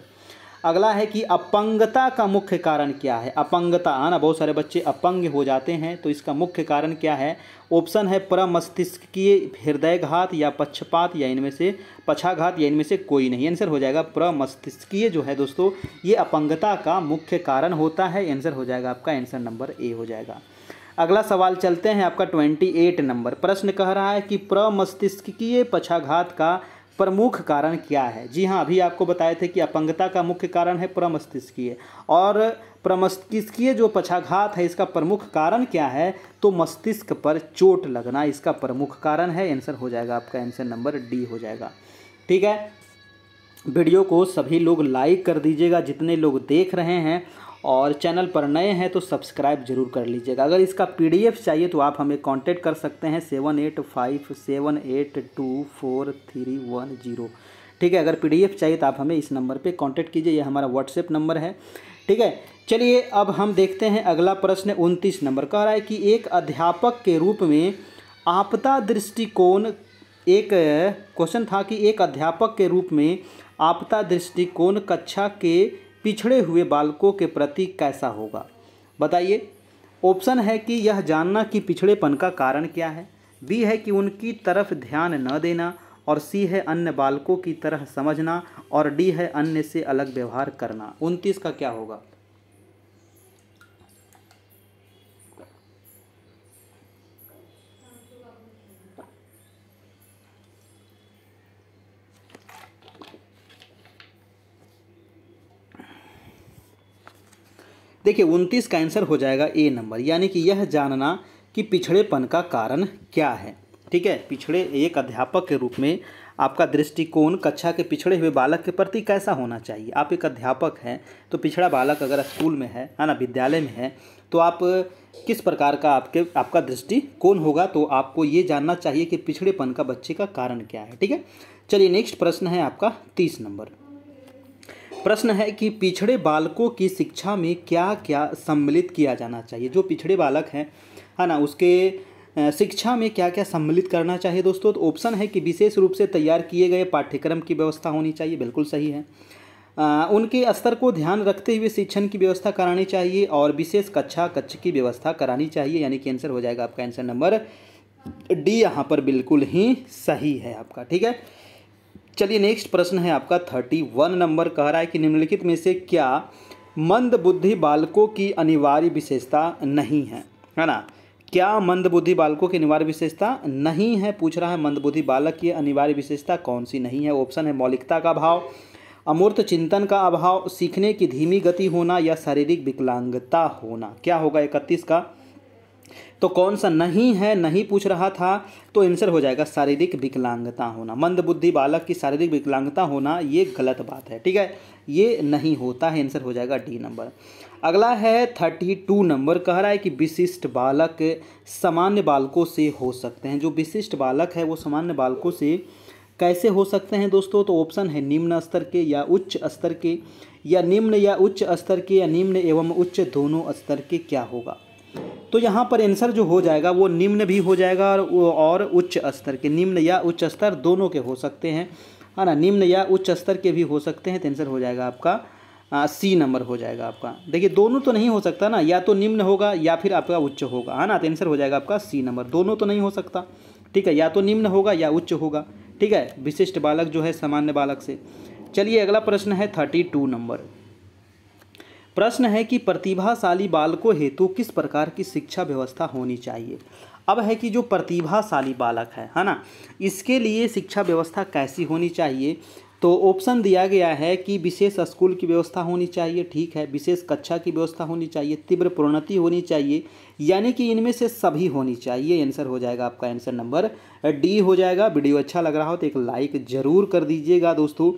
अगला है कि अपंगता का मुख्य कारण क्या है। अपंगता आना, बहुत सारे बच्चे अपंग हो जाते हैं, तो इसका मुख्य कारण क्या है। ऑप्शन है प्रमस्तिष्कीय हृदयघात या पक्षपात या इनमें से पक्षाघात या इनमें से कोई नहीं। आंसर हो जाएगा प्रमस्तिष्कीय जो है दोस्तों ये अपंगता का मुख्य कारण होता है। आंसर हो जाएगा आपका आंसर नंबर ए हो जाएगा। अगला सवाल चलते हैं आपका 28 नंबर। प्रश्न कह रहा है कि प्रमस्तिष्कीय पक्षाघात का प्रमुख कारण क्या है। जी हाँ, अभी आपको बताए थे कि अपंगता का मुख्य कारण है प्रमस्तिष्कीय, और प्रमस्तिष्कीय जो पक्षाघात है इसका प्रमुख कारण क्या है, तो मस्तिष्क पर चोट लगना इसका प्रमुख कारण है। आंसर हो जाएगा आपका आंसर नंबर डी हो जाएगा। ठीक है, वीडियो को सभी लोग लाइक कर दीजिएगा जितने लोग देख रहे हैं, और चैनल पर नए हैं तो सब्सक्राइब जरूर कर लीजिएगा। अगर इसका PDF चाहिए तो आप हमें कांटेक्ट कर सकते हैं 7857824310। ठीक है, अगर PDF चाहिए तो आप हमें इस नंबर पे कांटेक्ट कीजिए, यह हमारा व्हाट्सएप नंबर है। ठीक है, चलिए अब हम देखते हैं अगला प्रश्न 29 नंबर। कह रहा है कि एक अध्यापक के रूप में आपदा दृष्टिकोण, एक क्वेश्चन था कि एक अध्यापक के रूप में आपदा दृष्टिकोण कक्षा के पिछड़े हुए बालकों के प्रति कैसा होगा, बताइए। ऑप्शन है कि यह जानना कि पिछड़ेपन का कारण क्या है, बी है कि उनकी तरफ ध्यान न देना, और सी है अन्य बालकों की तरह समझना, और डी है अन्य से अलग व्यवहार करना। 29 का क्या होगा। देखिए 29 का आंसर हो जाएगा ए नंबर, यानी कि यह जानना कि पिछड़ेपन का कारण क्या है। ठीक है, पिछड़े एक अध्यापक के रूप में आपका दृष्टिकोण कक्षा के पिछड़े हुए बालक के प्रति कैसा होना चाहिए। आप एक अध्यापक हैं तो पिछड़ा बालक अगर स्कूल में है ना, विद्यालय में है, तो आप किस प्रकार का आपका दृष्टिकोण होगा, तो आपको ये जानना चाहिए कि पिछड़ेपन का बच्चे का कारण क्या है। ठीक है, चलिए नेक्स्ट प्रश्न है आपका 30 नंबर। प्रश्न है कि पिछड़े बालकों की शिक्षा में क्या क्या सम्मिलित किया जाना चाहिए। जो पिछड़े बालक हैं है ना, उसके शिक्षा में क्या क्या सम्मिलित करना चाहिए दोस्तों। तो ऑप्शन है कि विशेष रूप से तैयार किए गए पाठ्यक्रम की व्यवस्था होनी चाहिए, बिल्कुल सही है। उनके स्तर को ध्यान रखते हुए शिक्षण की व्यवस्था करानी चाहिए, और विशेष कक्ष की व्यवस्था करानी चाहिए, यानी कि आंसर हो जाएगा आपका आंसर नंबर डी यहाँ पर बिल्कुल ही सही है आपका। ठीक है, चलिए नेक्स्ट प्रश्न है आपका 31 नंबर। कह रहा है कि निम्नलिखित में से क्या मंद बुद्धि बालकों की अनिवार्य विशेषता नहीं है ना। क्या मंद बुद्धि बालकों की अनिवार्य विशेषता नहीं है, पूछ रहा है। मंद बुद्धि बालक की अनिवार्य विशेषता कौन सी नहीं है। ऑप्शन है मौलिकता का अभाव, अमूर्त चिंतन का अभाव, सीखने की धीमी गति होना, या शारीरिक विकलांगता होना। क्या होगा 31 का, तो कौन सा नहीं है, नहीं पूछ रहा था, तो आंसर हो जाएगा शारीरिक विकलांगता होना। मंद बुद्धि बालक की शारीरिक विकलांगता होना ये गलत बात है। ठीक है, ये नहीं होता है। आंसर हो जाएगा डी नंबर। अगला है 32 नंबर। कह रहा है कि विशिष्ट बालक सामान्य बालकों से हो सकते हैं। जो विशिष्ट बालक है वो सामान्य बालकों से कैसे हो सकते हैं दोस्तों। तो ऑप्शन है निम्न स्तर के या उच्च स्तर के, या निम्न या उच्च स्तर के, या निम्न एवं उच्च दोनों स्तर के। क्या होगा, तो यहाँ पर आंसर जो हो जाएगा वो निम्न भी हो जाएगा और उच्च स्तर के। निम्न या उच्च स्तर दोनों के हो सकते हैं, है ना, निम्न या उच्च स्तर के भी हो सकते हैं। तो आंसर हो जाएगा आपका सी नंबर हो जाएगा आपका। देखिए दोनों तो नहीं हो सकता ना, या तो निम्न होगा या फिर आपका उच्च होगा, है ना। तो आंसर हो जाएगा आपका सी नंबर। दोनों तो नहीं हो सकता, ठीक है, या तो निम्न होगा या उच्च होगा। ठीक है, विशिष्ट बालक जो है सामान्य बालक से। चलिए अगला प्रश्न है 32 नंबर। प्रश्न है कि प्रतिभाशाली बालकों हेतु किस प्रकार की शिक्षा व्यवस्था होनी चाहिए। अब है कि जो प्रतिभाशाली बालक है ना, इसके लिए शिक्षा व्यवस्था कैसी होनी चाहिए। तो ऑप्शन दिया गया है कि विशेष स्कूल की व्यवस्था होनी चाहिए, ठीक है, विशेष कक्षा की व्यवस्था होनी चाहिए, तीव्र प्रोन्नति होनी चाहिए, यानी कि इनमें से सभी होनी चाहिए। आंसर हो जाएगा आपका आंसर नंबर डी हो जाएगा। वीडियो अच्छा लग रहा हो तो एक लाइक ज़रूर कर दीजिएगा दोस्तों।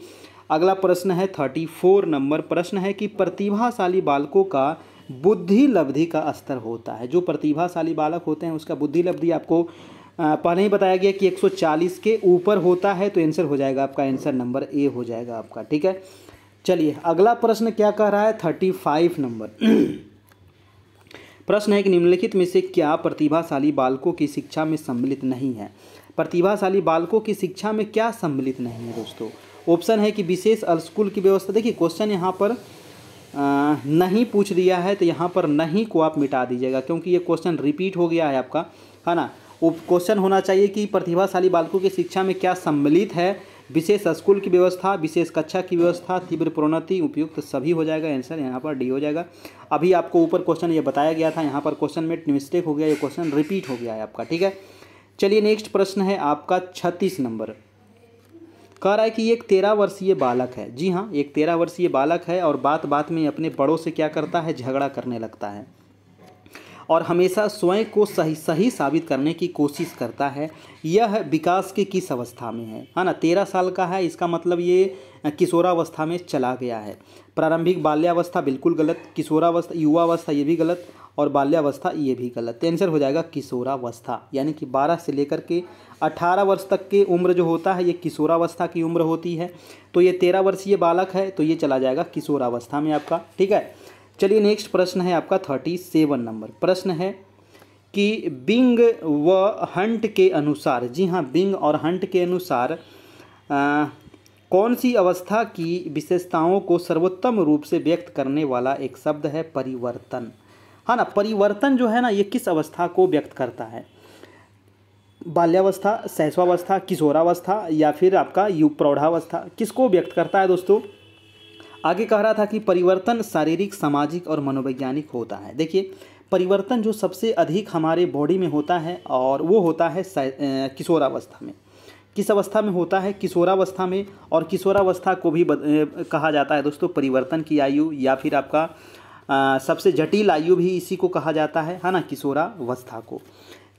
अगला प्रश्न है 34 नंबर। प्रश्न है कि प्रतिभाशाली बालकों का बुद्धि लब्धि का स्तर होता है। जो प्रतिभाशाली बालक होते हैं उसका बुद्धि लब्धि आपको पहले ही बताया गया कि 140 के ऊपर होता है। तो आंसर हो जाएगा आपका आंसर नंबर ए हो जाएगा आपका। ठीक है, चलिए अगला प्रश्न क्या कह रहा है, 35 नंबर प्रश्न है कि निम्नलिखित में से क्या प्रतिभाशाली बालकों की शिक्षा में सम्मिलित नहीं है। प्रतिभाशाली बालकों की शिक्षा में क्या सम्मिलित नहीं है दोस्तों। ऑप्शन है कि विशेष स्कूल की व्यवस्था। देखिए क्वेश्चन यहाँ पर नहीं पूछ दिया है, तो यहाँ पर नहीं को आप मिटा दीजिएगा, क्योंकि ये क्वेश्चन रिपीट हो गया है आपका, है ना। क्वेश्चन होना चाहिए कि प्रतिभाशाली बालकों की शिक्षा में क्या सम्मिलित है। विशेष स्कूल की व्यवस्था, विशेष कक्षा की व्यवस्था, तीव्र प्रोन्नति, उपयुक्त सभी हो जाएगा। आंसर यहाँ पर डी हो जाएगा। अभी आपको ऊपर क्वेश्चन ये बताया गया था, यहाँ पर क्वेश्चन में मिस्टेक हो गया, ये क्वेश्चन रिपीट हो गया है आपका, ठीक है। चलिए नेक्स्ट प्रश्न है आपका 36 नंबर। कह रहा है कि एक 13 वर्षीय बालक है। जी हाँ, एक 13 वर्षीय बालक है और बात बात में अपने बड़ों से क्या करता है, झगड़ा करने लगता है और हमेशा स्वयं को सही साबित करने की कोशिश करता है। यह विकास की किस अवस्था में है ना। 13 साल का है, इसका मतलब ये किशोरावस्था में चला गया है। प्रारंभिक बाल्यावस्था बिल्कुल गलत, किशोरावस्था, युवावस्था ये भी गलत और बाल्यावस्था ये भी गलत। तो आंसर हो जाएगा किशोरावस्था, यानी कि 12 से लेकर के 18 वर्ष तक की उम्र जो होता है ये किशोरावस्था की उम्र होती है। तो ये 13 वर्षीय बालक है, तो ये चला जाएगा किशोरावस्था में आपका, ठीक है। चलिए नेक्स्ट प्रश्न है आपका 37 नंबर। प्रश्न है कि बिंग व हंट के अनुसार, जी हाँ, बिंग और हंट के अनुसार कौन सी अवस्था की विशेषताओं को सर्वोत्तम रूप से व्यक्त करने वाला एक शब्द है, परिवर्तन, है ना। परिवर्तन जो है ना, ये किस अवस्था को व्यक्त करता है, बाल्यावस्था, शैशवावस्था, किशोरावस्था या फिर आपका प्रौढ़ावस्था, किसको व्यक्त करता है दोस्तों। आगे कह रहा था कि परिवर्तन शारीरिक, सामाजिक और मनोवैज्ञानिक होता है। देखिए परिवर्तन जो सबसे अधिक हमारे बॉडी में होता है और वो होता है किशोरावस्था में। किस अवस्था में होता है, किशोरावस्था में। और किशोरावस्था को भी कहा जाता है दोस्तों परिवर्तन की आयु, या फिर आपका सबसे जटिल आयु भी इसी को कहा जाता है ना, किशोरावस्था को।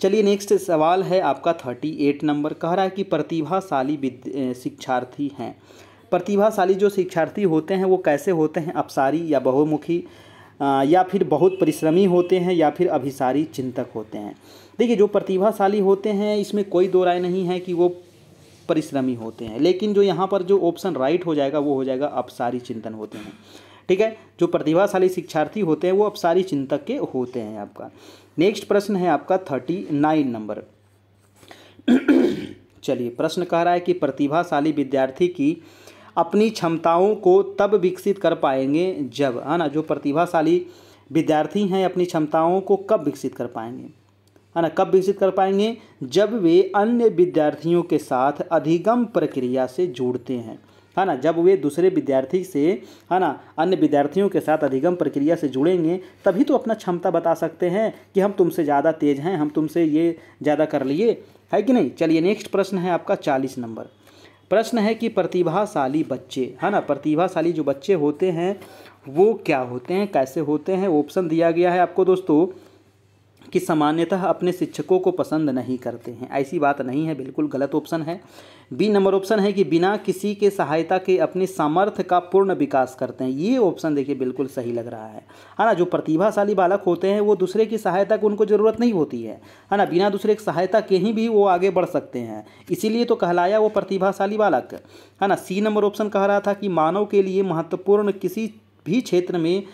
चलिए नेक्स्ट सवाल है आपका 38 नंबर। कह रहा है कि प्रतिभाशाली शिक्षार्थी हैं। प्रतिभाशाली जो शिक्षार्थी होते हैं वो कैसे होते हैं, अपसारी या बहुमुखी, या फिर बहुत परिश्रमी होते हैं, या फिर अभिसारी चिंतक होते हैं। देखिए जो प्रतिभाशाली होते हैं इसमें कोई दो राय नहीं है कि वो परिश्रमी होते हैं, लेकिन जो यहाँ पर जो ऑप्शन राइट हो जाएगा वो हो जाएगा अपसारी चिंतन होते हैं, ठीक है। जो प्रतिभाशाली शिक्षार्थी होते हैं वो अपसारी चिंतक के होते हैं आपका। नेक्स्ट प्रश्न है आपका 39 नंबर। चलिए प्रश्न कह रहा है कि प्रतिभाशाली विद्यार्थी की अपनी क्षमताओं को तब विकसित कर पाएंगे जब, है ना, जो प्रतिभाशाली विद्यार्थी हैं अपनी क्षमताओं को कब विकसित कर पाएंगे, है ना, कब विकसित कर पाएंगे, जब वे अन्य विद्यार्थियों के साथ अधिगम प्रक्रिया से जुड़ते हैं, है ना। जब वे दूसरे विद्यार्थी से, है ना, अन्य विद्यार्थियों के साथ अधिगम प्रक्रिया से जुड़ेंगे तभी तो अपना क्षमता बता सकते हैं कि हम तुमसे ज़्यादा तेज हैं, हम तुमसे ये ज़्यादा कर लिए, है कि नहीं। चलिए नेक्स्ट प्रश्न है आपका 40 नंबर। प्रश्न है कि प्रतिभाशाली बच्चे, है ना, प्रतिभाशाली जो बच्चे होते हैं वो क्या होते हैं, कैसे होते हैं। ऑप्शन दिया गया है आपको दोस्तों कि सामान्यतः अपने शिक्षकों को पसंद नहीं करते हैं। ऐसी बात नहीं है, बिल्कुल गलत ऑप्शन है। बी नंबर ऑप्शन है कि बिना किसी के सहायता के अपनी सामर्थ्य का पूर्ण विकास करते हैं। ये ऑप्शन देखिए बिल्कुल सही लग रहा है ना। जो प्रतिभाशाली बालक होते हैं वो दूसरे की सहायता की उनको ज़रूरत नहीं होती है ना। बिना दूसरे की सहायता के ही भी वो आगे बढ़ सकते हैं, इसीलिए तो कहलाया वो प्रतिभाशाली बालक, है ना। सी नंबर ऑप्शन कह रहा था कि मानव के लिए महत्वपूर्ण किसी भी क्षेत्र में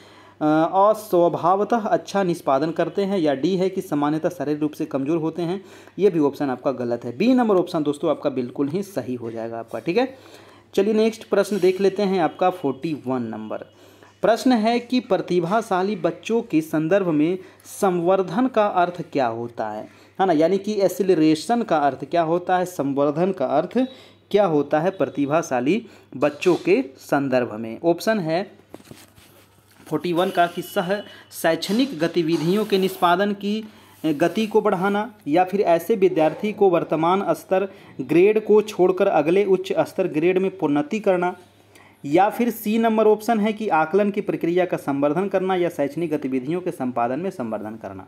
अस्वभावतः अच्छा निष्पादन करते हैं, या डी है कि सामान्यतः शारीरिक रूप से कमज़ोर होते हैं। ये भी ऑप्शन आपका गलत है। बी नंबर ऑप्शन दोस्तों आपका बिल्कुल ही सही हो जाएगा आपका, ठीक है। चलिए नेक्स्ट प्रश्न देख लेते हैं आपका 41 नंबर। प्रश्न है कि प्रतिभाशाली बच्चों के संदर्भ में संवर्धन का अर्थ क्या होता है ना, यानी कि एक्सीलरेशन का अर्थ क्या होता है, संवर्धन का अर्थ क्या होता है प्रतिभाशाली बच्चों के संदर्भ में। ऑप्शन है 41 का कि शैक्षणिक गतिविधियों के निष्पादन की गति को बढ़ाना, या फिर ऐसे विद्यार्थी को वर्तमान स्तर ग्रेड को छोड़कर अगले उच्च स्तर ग्रेड में प्रोन्नति करना, या फिर सी नंबर ऑप्शन है कि आकलन की प्रक्रिया का संवर्धन करना, या शैक्षणिक गतिविधियों के संपादन में संवर्धन करना।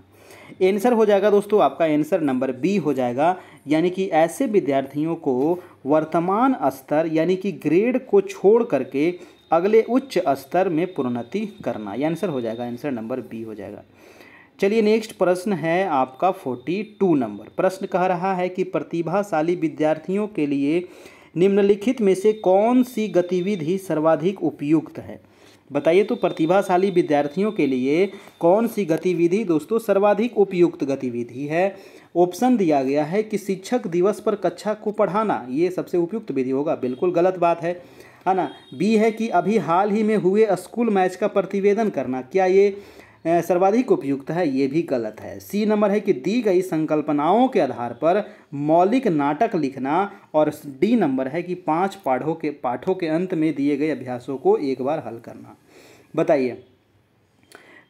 आंसर हो जाएगा दोस्तों आपका आंसर नंबर बी हो जाएगा, यानी कि ऐसे विद्यार्थियों को वर्तमान स्तर यानी कि ग्रेड को छोड़ करके अगले उच्च स्तर में प्रोन्नति करना। ये आंसर हो जाएगा, आंसर नंबर बी हो जाएगा। चलिए नेक्स्ट प्रश्न है आपका 42 नंबर। प्रश्न कह रहा है कि प्रतिभाशाली विद्यार्थियों के लिए निम्नलिखित में से कौन सी गतिविधि सर्वाधिक उपयुक्त है? बताइए तो प्रतिभाशाली विद्यार्थियों के लिए कौन सी गतिविधि दोस्तों सर्वाधिक उपयुक्त गतिविधि है? ऑप्शन दिया गया है कि शिक्षक दिवस पर कक्षा को पढ़ाना, ये सबसे उपयुक्त विधि होगा, बिल्कुल गलत बात है ना। बी है कि अभी हाल ही में हुए स्कूल मैच का प्रतिवेदन करना, क्या ये सर्वाधिक उपयुक्त है? ये भी गलत है। सी नंबर है कि दी गई संकल्पनाओं के आधार पर मौलिक नाटक लिखना, और डी नंबर है कि 5 पाठों के अंत में दिए गए अभ्यासों को एक बार हल करना। बताइए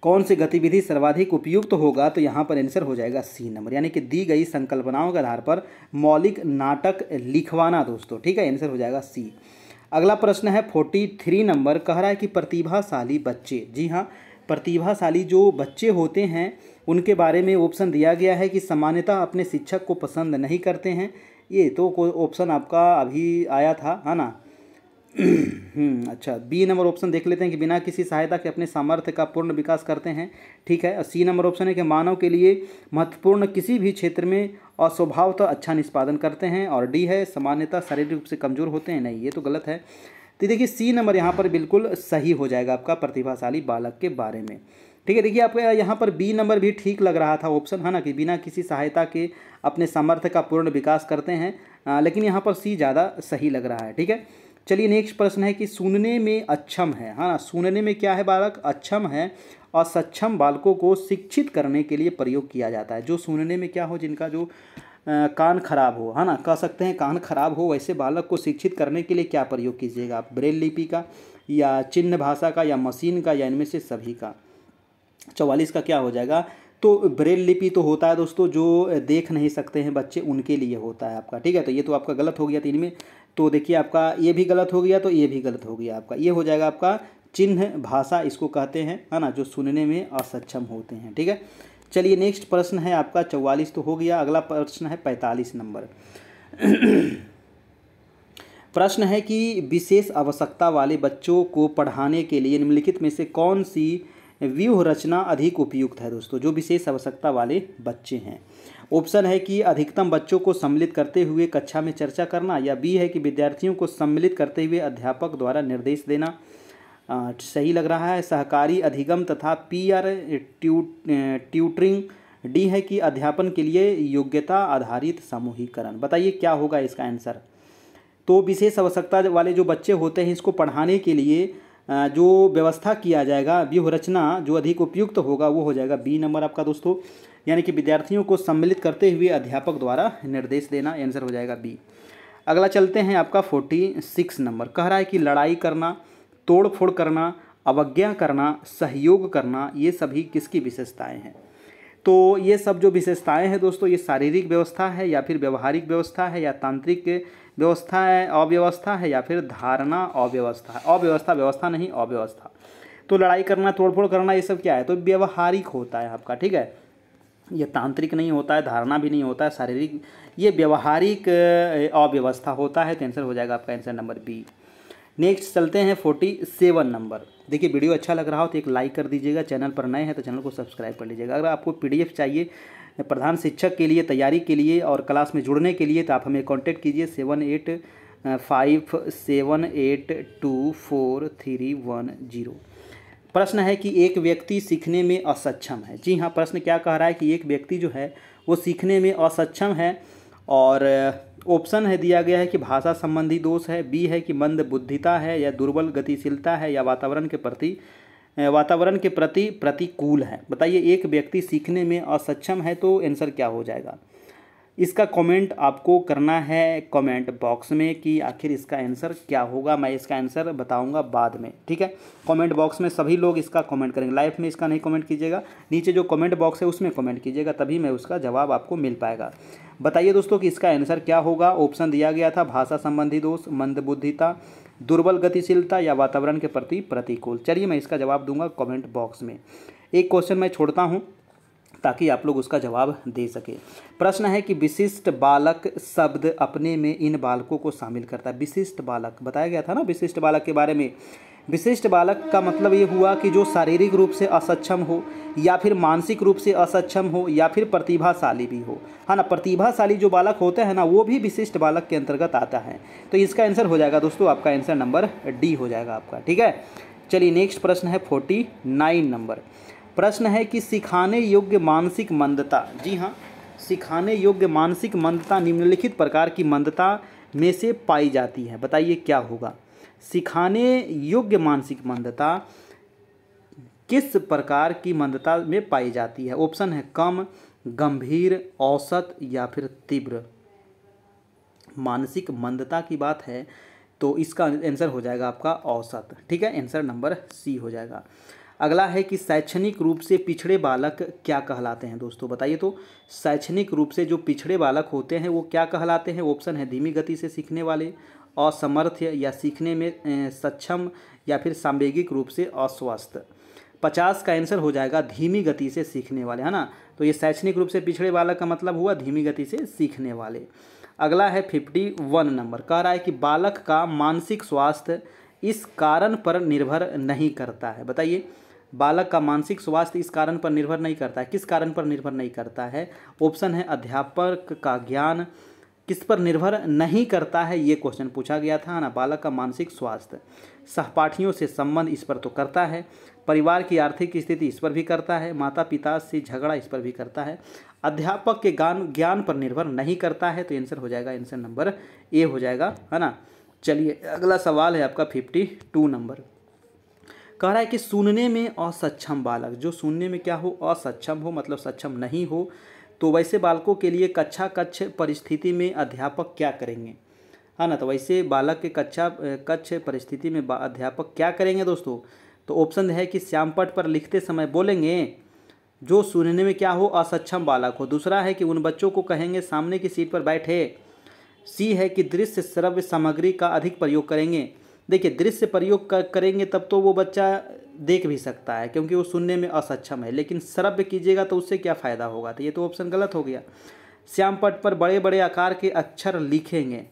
कौन सी गतिविधि सर्वाधिक उपयुक्त होगा? तो यहाँ पर आंसर हो जाएगा सी नंबर, यानी कि दी गई संकल्पनाओं के आधार पर मौलिक नाटक लिखवाना दोस्तों। ठीक है, आंसर हो जाएगा सी। अगला प्रश्न है 43 नंबर, कह रहा है कि प्रतिभाशाली बच्चे, जी हाँ, प्रतिभाशाली जो बच्चे होते हैं उनके बारे में ऑप्शन दिया गया है कि सामान्यतः अपने शिक्षक को पसंद नहीं करते हैं। ये तो कोई ऑप्शन आपका अभी आया था, है ना। अच्छा, बी नंबर ऑप्शन देख लेते हैं कि बिना किसी सहायता के अपने सामर्थ्य का पूर्ण विकास करते हैं। ठीक है, सी नंबर ऑप्शन है कि मानव के लिए महत्वपूर्ण किसी भी क्षेत्र में अस्वभावतः अच्छा निष्पादन करते हैं, और डी है सामान्यतः शारीरिक रूप से कमजोर होते हैं। नहीं, ये तो गलत है। तो देखिए सी नंबर यहाँ पर बिल्कुल सही हो जाएगा आपका प्रतिभाशाली बालक के बारे में। ठीक है, देखिए आपका यहाँ पर बी नंबर भी ठीक लग रहा था ऑप्शन, है ना, कि बिना किसी सहायता के अपने सामर्थ्य का पूर्ण विकास करते हैं, लेकिन यहाँ पर सी ज़्यादा सही लग रहा है। ठीक है, चलिए नेक्स्ट प्रश्न है कि सुनने में अक्षम है, हाँ, सुनने में क्या है बालक? अक्षम है, और सक्षम बालकों को शिक्षित करने के लिए प्रयोग किया जाता है। जो सुनने में क्या हो, जिनका जो कान खराब हो, है ना, कह सकते हैं कान खराब हो, वैसे बालक को शिक्षित करने के लिए क्या प्रयोग कीजिएगा आप? ब्रेल लिपि का, या चिन्ह भाषा का, या मशीन का, या इनमें से सभी का? 44 का क्या हो जाएगा? तो ब्रेल लिपि तो होता है दोस्तों जो देख नहीं सकते हैं बच्चे, उनके लिए होता है आपका। ठीक है, तो ये तो आपका गलत हो गया 3 में। तो देखिए आपका ये भी गलत हो गया, तो ये भी गलत हो गया आपका। ये हो जाएगा आपका चिन्ह भाषा, इसको कहते हैं, है ना, जो सुनने में असक्षम होते हैं। ठीक है, चलिए नेक्स्ट प्रश्न है आपका 44 तो हो गया। अगला प्रश्न है 45 नंबर। प्रश्न है कि विशेष आवश्यकता वाले बच्चों को पढ़ाने के लिए निम्नलिखित में से कौन सी व्यूह रचना अधिक उपयुक्त है? दोस्तों जो विशेष आवश्यकता वाले बच्चे हैं, ऑप्शन है कि अधिकतम बच्चों को सम्मिलित करते हुए कक्षा में चर्चा करना, या बी है कि विद्यार्थियों को सम्मिलित करते हुए अध्यापक द्वारा निर्देश देना। सही लग रहा है, सहकारी अधिगम तथा पीयर ट्यूटरिंग। डी है कि अध्यापन के लिए योग्यता आधारित समूहीकरण। बताइए क्या होगा इसका आंसर? तो विशेष आवश्यकता वाले जो बच्चे होते हैं, इसको पढ़ाने के लिए जो व्यवस्था किया जाएगा, व्यूह रचना जो अधिक उपयुक्त होगा, वो हो जाएगा बी नंबर आपका दोस्तों, यानी कि विद्यार्थियों को सम्मिलित करते हुए अध्यापक द्वारा निर्देश देना। आंसर हो जाएगा बी। अगला चलते हैं आपका 46 नंबर, कह रहा है कि लड़ाई करना, तोड़ फोड़ करना, अवज्ञा करना, सहयोग करना, ये सभी किसकी विशेषताएं हैं? तो ये सब जो विशेषताएं हैं दोस्तों, ये शारीरिक व्यवस्था है, या फिर व्यवहारिक व्यवस्था है, या तांत्रिक व्यवस्था है, अव्यवस्था है, या फिर धारणा अव्यवस्था है? अव्यवस्था, व्यवस्था नहीं, अव्यवस्था। तो लड़ाई करना, तोड़फोड़ करना, ये सब क्या है? तो व्यवहारिक होता है आपका। ठीक है, ये तांत्रिक नहीं होता है, धारणा भी नहीं होता है, शारीरिक, ये व्यवहारिक अव्यवस्था होता है। तो आंसर हो जाएगा आपका आंसर नंबर बी। नेक्स्ट चलते हैं 47 नंबर। देखिए वीडियो अच्छा लग रहा हो तो एक लाइक कर दीजिएगा, चैनल पर नए हैं तो चैनल को सब्सक्राइब कर लीजिएगा। अगर आपको पीडीएफ चाहिए प्रधान शिक्षक के लिए तैयारी के लिए और क्लास में जुड़ने के लिए, तो आप हमें कांटेक्ट कीजिए 7857824310। प्रश्न है कि एक व्यक्ति सीखने में असक्षम है। जी हाँ, प्रश्न क्या कह रहा है कि एक व्यक्ति जो है वो सीखने में असक्षम है, और ऑप्शन है दिया गया है कि भाषा संबंधी दोष है, बी है कि मंद बुद्धिता है, या दुर्बल गतिशीलता है, या वातावरण के प्रति प्रतिकूल है। बताइए एक व्यक्ति सीखने में असक्षम है, तो आंसर क्या हो जाएगा? इसका कमेंट आपको करना है कमेंट बॉक्स में कि आखिर इसका आंसर क्या होगा। मैं इसका आंसर बताऊंगा बाद में। ठीक है, कमेंट बॉक्स में सभी लोग इसका कमेंट करेंगे, लाइव में इसका नहीं कमेंट कीजिएगा, नीचे जो कमेंट बॉक्स है उसमें कमेंट कीजिएगा, तभी मैं उसका जवाब आपको मिल पाएगा। बताइए दोस्तों कि इसका आंसर क्या होगा। ऑप्शन दिया गया था भाषा संबंधी दोष, मंदबुद्धिता, दुर्बल गतिशीलता, या वातावरण के प्रति प्रतिकूल। चलिए मैं इसका जवाब दूंगा कमेंट बॉक्स में। एक क्वेश्चन मैं छोड़ता हूं ताकि आप लोग उसका जवाब दे सके। प्रश्न है कि विशिष्ट बालक शब्द अपने में इन बालकों को शामिल करता है। विशिष्ट बालक बताया गया था ना विशिष्ट बालक के बारे में। विशिष्ट बालक का मतलब ये हुआ कि जो शारीरिक रूप से असक्षम हो या फिर मानसिक रूप से असक्षम हो या फिर प्रतिभाशाली भी हो, है ना। प्रतिभाशाली जो बालक होते हैं ना वो भी विशिष्ट बालक के अंतर्गत आता है। तो इसका आंसर हो जाएगा दोस्तों, आपका आंसर नंबर डी हो जाएगा आपका। ठीक है, चलिए नेक्स्ट प्रश्न है 49 नंबर। प्रश्न है कि सिखाने योग्य मानसिक मंदता, जी हाँ, सिखाने योग्य मानसिक मंदता निम्नलिखित प्रकार की मंदता में से पाई जाती है। बताइए क्या होगा। सिखाने योग्य मानसिक मंदता किस प्रकार की मंदता में पाई जाती है। ऑप्शन है कम, गंभीर, औसत या फिर तीव्र। मानसिक मंदता की बात है तो इसका आंसर हो जाएगा आपका औसत। ठीक है, आंसर नंबर सी हो जाएगा। अगला है कि शैक्षणिक रूप से पिछड़े बालक क्या कहलाते हैं। दोस्तों बताइए तो शैक्षणिक रूप से जो पिछड़े बालक होते हैं वो क्या कहलाते हैं। ऑप्शन है धीमी गति से सीखने वाले, असमर्थ या सीखने में सक्षम या फिर सांवेगिक रूप से अस्वस्थ। 50 का आंसर हो जाएगा धीमी गति से सीखने वाले, है ना। तो ये शैक्षणिक रूप से पिछड़े बालक का मतलब हुआ धीमी गति से सीखने वाले। अगला है 51 नंबर, कह रहा है कि बालक का मानसिक स्वास्थ्य इस कारण पर निर्भर नहीं करता है। बताइए, बालक का मानसिक स्वास्थ्य इस कारण पर निर्भर नहीं करता है, किस कारण पर निर्भर नहीं करता है। ऑप्शन है अध्यापक का ज्ञान, किस पर निर्भर नहीं करता है ये क्वेश्चन पूछा गया था ना। बालक का मानसिक स्वास्थ्य सहपाठियों से संबंध इस पर तो करता है, परिवार की आर्थिक स्थिति इस पर भी करता है, माता पिता से झगड़ा इस पर भी करता है, अध्यापक के ज्ञान पर निर्भर नहीं करता है। तो आंसर हो जाएगा आंसर नंबर ए हो जाएगा, है ना। चलिए अगला सवाल है आपका 52 नंबर, कह रहा है कि सुनने में असक्षम बालक, जो सुनने में क्या हो, असक्षम हो मतलब सक्षम नहीं हो, तो वैसे बालकों के लिए कक्ष परिस्थिति में अध्यापक क्या करेंगे, है ना। तो वैसे बालक के कक्ष परिस्थिति में अध्यापक क्या करेंगे दोस्तों। तो ऑप्शन है कि श्यामपट्ट पर लिखते समय बोलेंगे जो सुनने में क्या हो, असक्षम बालक हो। दूसरा है कि उन बच्चों को कहेंगे सामने की सीट पर बैठे। सी है कि दृश्य श्रव्य सामग्री का अधिक प्रयोग करेंगे। देखिए दृश्य प्रयोग करेंगे तब तो वो बच्चा देख भी सकता है क्योंकि वो सुनने में असक्षम है, लेकिन श्रव्य कीजिएगा तो उससे क्या फ़ायदा होगा। तो ये तो ऑप्शन गलत हो गया। श्यामपट्ट पर बड़े बड़े आकार के अक्षर लिखेंगे।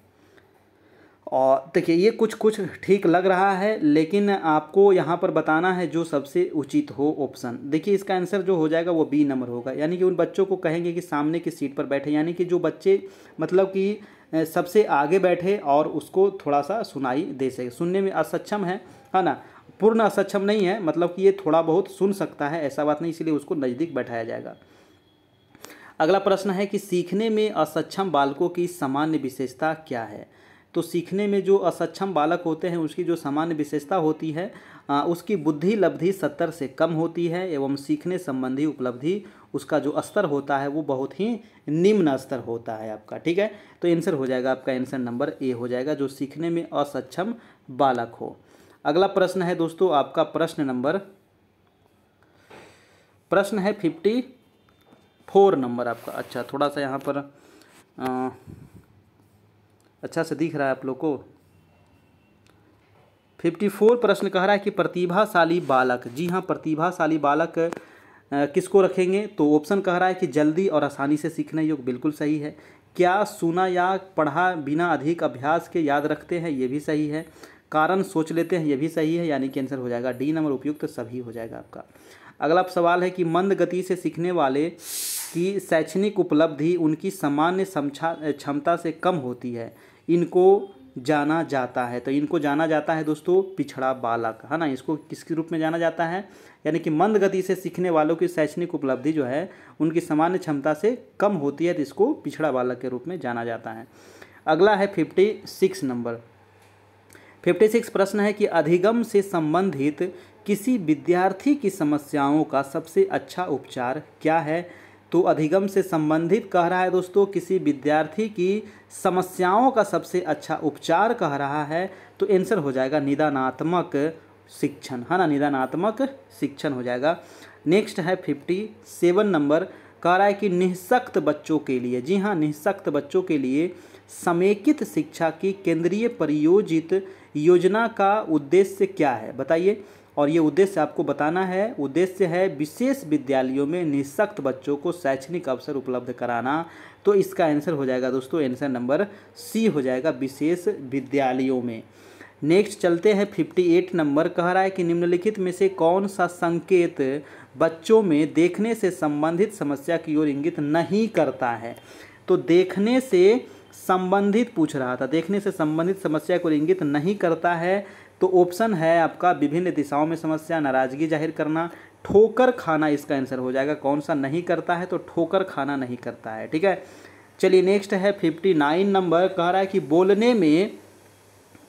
और देखिए ये कुछ ठीक लग रहा है, लेकिन आपको यहाँ पर बताना है जो सबसे उचित हो ऑप्शन। देखिए इसका आंसर जो हो जाएगा वो बी नंबर होगा, यानी कि उन बच्चों को कहेंगे कि सामने की सीट पर बैठे, यानी कि जो बच्चे मतलब कि सबसे आगे बैठे और उसको थोड़ा सा सुनाई दे सके। सुनने में असक्षम है ना, पूर्ण असक्षम नहीं है, मतलब कि ये थोड़ा बहुत सुन सकता है, ऐसा बात नहीं, इसलिए उसको नज़दीक बैठाया जाएगा। अगला प्रश्न है कि सीखने में असक्षम बालकों की सामान्य विशेषता क्या है। तो सीखने में जो असक्षम बालक होते हैं उसकी जो सामान्य विशेषता होती है उसकी बुद्धि लब्धि 70 से कम होती है एवं सीखने संबंधी उपलब्धि उसका जो स्तर होता है वो बहुत ही निम्न स्तर होता है आपका। ठीक है, तो आंसर हो जाएगा आपका आंसर नंबर ए हो जाएगा, जो सीखने में असक्षम बालक हो। अगला प्रश्न है दोस्तों आपका प्रश्न है 54 नंबर आपका। अच्छा थोड़ा सा यहाँ पर अच्छा से दिख रहा है आप लोग को। 54 प्रश्न कह रहा है कि प्रतिभाशाली बालक, जी हाँ प्रतिभाशाली बालक किसको रखेंगे। तो ऑप्शन कह रहा है कि जल्दी और आसानी से सीखने योग्य, बिल्कुल सही है। क्या सुना या पढ़ा बिना अधिक अभ्यास के याद रखते हैं, ये भी सही है। कारण सोच लेते हैं, ये भी सही है, यानी कि आंसर हो जाएगा डी नंबर उपयुक्त सभी हो जाएगा आपका। अगला सवाल है कि मंद गति से सीखने वाले की शैक्षणिक उपलब्धि उनकी सामान्य क्षमता से कम होती है, इनको जाना जाता है। तो इनको जाना जाता है दोस्तों पिछड़ा बालक, है ना। इसको किसके रूप में जाना जाता है, यानी कि मंद गति से सीखने वालों की शैक्षणिक उपलब्धि जो है उनकी सामान्य क्षमता से कम होती है, तो इसको पिछड़ा बालक के रूप में जाना जाता है। अगला है 56 नंबर। 56 प्रश्न है कि अधिगम से संबंधित किसी विद्यार्थी की समस्याओं का सबसे अच्छा उपचार क्या है। तो अधिगम से संबंधित कह रहा है दोस्तों किसी विद्यार्थी की समस्याओं का सबसे अच्छा उपचार कह रहा है, तो आंसर हो जाएगा निदानात्मक शिक्षण, है ना, निदानात्मक शिक्षण हो जाएगा। नेक्स्ट है 57 नंबर, कह रहा है कि निःशक्त बच्चों के लिए, जी हाँ निःशक्त बच्चों के लिए समेकित शिक्षा की केंद्रीय परियोजित योजना का उद्देश्य क्या है, बताइए। और ये उद्देश्य आपको बताना है। उद्देश्य है विशेष विद्यालयों में निःशक्त बच्चों को शैक्षणिक अवसर उपलब्ध कराना। तो इसका आंसर हो जाएगा दोस्तों आंसर नंबर सी हो जाएगा, विशेष विद्यालयों में। नेक्स्ट चलते हैं 58 नंबर। कह रहा है कि निम्नलिखित में से कौन सा संकेत बच्चों में देखने से संबंधित समस्या की ओर इंगित नहीं करता है। तो देखने से संबंधित पूछ रहा था, देखने से संबंधित समस्या को इंगित नहीं करता है। तो ऑप्शन है आपका विभिन्न दिशाओं में समस्या, नाराजगी जाहिर करना, ठोकर खाना इसका आंसर हो जाएगा। कौन सा नहीं करता है, तो ठोकर खाना नहीं करता है। ठीक है, चलिए नेक्स्ट है 59 नंबर। कह रहा है कि बोलने में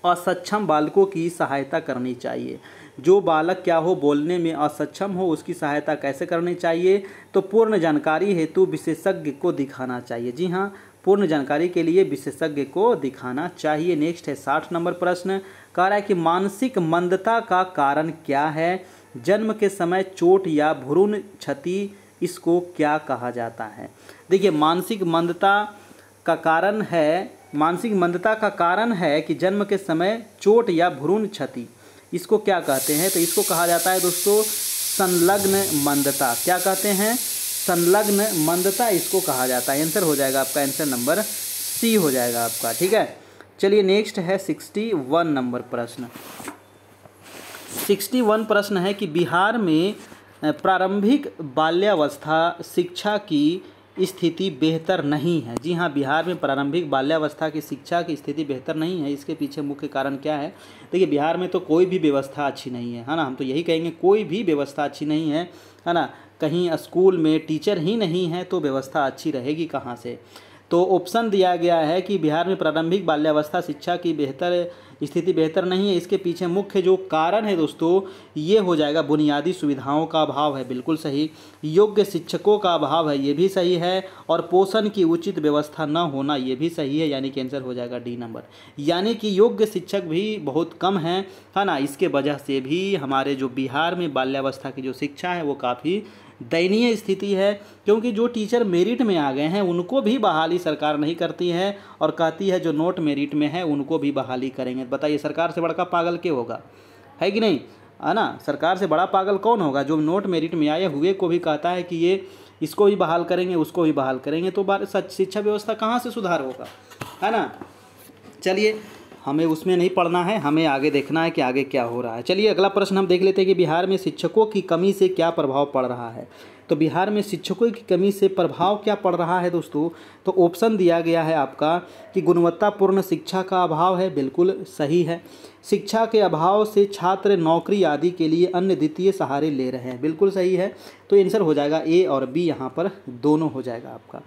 असक्षम बालकों की सहायता करनी चाहिए। जो बालक क्या हो, बोलने में असक्षम हो, उसकी सहायता कैसे करनी चाहिए। तो पूर्ण जानकारी हेतु विशेषज्ञ को दिखाना चाहिए। जी हाँ, पूर्ण जानकारी के लिए विशेषज्ञ को दिखाना चाहिए। नेक्स्ट है 60 नंबर प्रश्न। कह रहा है कि मानसिक मंदता का कारण क्या है। जन्म के समय चोट या भ्रूण क्षति, इसको क्या कहा जाता है। देखिए, मानसिक मंदता का कारण है कि जन्म के समय चोट या भ्रूण क्षति, इसको क्या कहते हैं। तो इसको कहा जाता है दोस्तों संलग्न मंदता। क्या कहते हैं, संलग्न मंदता इसको कहा जाता है। आंसर हो जाएगा आपका, आंसर नंबर सी हो जाएगा आपका। ठीक है, चलिए नेक्स्ट है 61 नंबर प्रश्न। 61 प्रश्न है कि बिहार में प्रारंभिक बाल्यावस्था शिक्षा की स्थिति बेहतर नहीं है। जी हाँ, बिहार में प्रारंभिक बाल्यावस्था की शिक्षा की स्थिति बेहतर नहीं है। इसके पीछे मुख्य कारण क्या है। देखिए, बिहार में तो कोई भी व्यवस्था अच्छी नहीं है ना। हम तो यही कहेंगे, कोई भी व्यवस्था अच्छी नहीं है ना। कहीं स्कूल में टीचर ही नहीं है तो व्यवस्था अच्छी रहेगी कहाँ से। तो ऑप्शन दिया गया है कि बिहार में प्रारंभिक बाल्यावस्था शिक्षा की स्थिति बेहतर नहीं है। इसके पीछे मुख्य जो कारण है दोस्तों, ये हो जाएगा बुनियादी सुविधाओं का अभाव है, बिल्कुल सही। योग्य शिक्षकों का अभाव है, ये भी सही है। और पोषण की उचित व्यवस्था न होना, ये भी सही है। यानी कि आंसर हो जाएगा डी नंबर। यानी कि योग्य शिक्षक भी बहुत कम हैं, है ना। इसके वजह से भी हमारे जो बिहार में बाल्यावस्था की जो शिक्षा है वो काफ़ी दयनीय स्थिति है। क्योंकि जो टीचर मेरिट में आ गए हैं उनको भी बहाली सरकार नहीं करती है, और कहती है जो नोट मेरिट में है उनको भी बहाली करेंगे। बताइए, सरकार से बड़ा पागल के होगा, है कि नहीं, है ना। सरकार से बड़ा पागल कौन होगा, जो नोट मेरिट में आए हुए को भी कहता है कि ये इसको भी बहाल करेंगे, उसको भी बहाल करेंगे। तो शिक्षा व्यवस्था कहाँ से सुधार होगा, है ना। चलिए, हमें उसमें नहीं पढ़ना है, हमें आगे देखना है कि आगे क्या हो रहा है। चलिए अगला प्रश्न हम देख लेते हैं कि बिहार में शिक्षकों की कमी से क्या प्रभाव पड़ रहा है। तो बिहार में शिक्षकों की कमी से प्रभाव क्या पड़ रहा है दोस्तों। तो ऑप्शन दिया गया है आपका कि गुणवत्तापूर्ण शिक्षा का अभाव है, बिल्कुल सही है। शिक्षा के अभाव से छात्र नौकरी आदि के लिए अन्य द्वितीय सहारे ले रहे हैं, बिल्कुल सही है। तो आंसर हो जाएगा ए और बी, यहाँ पर दोनों हो जाएगा आपका।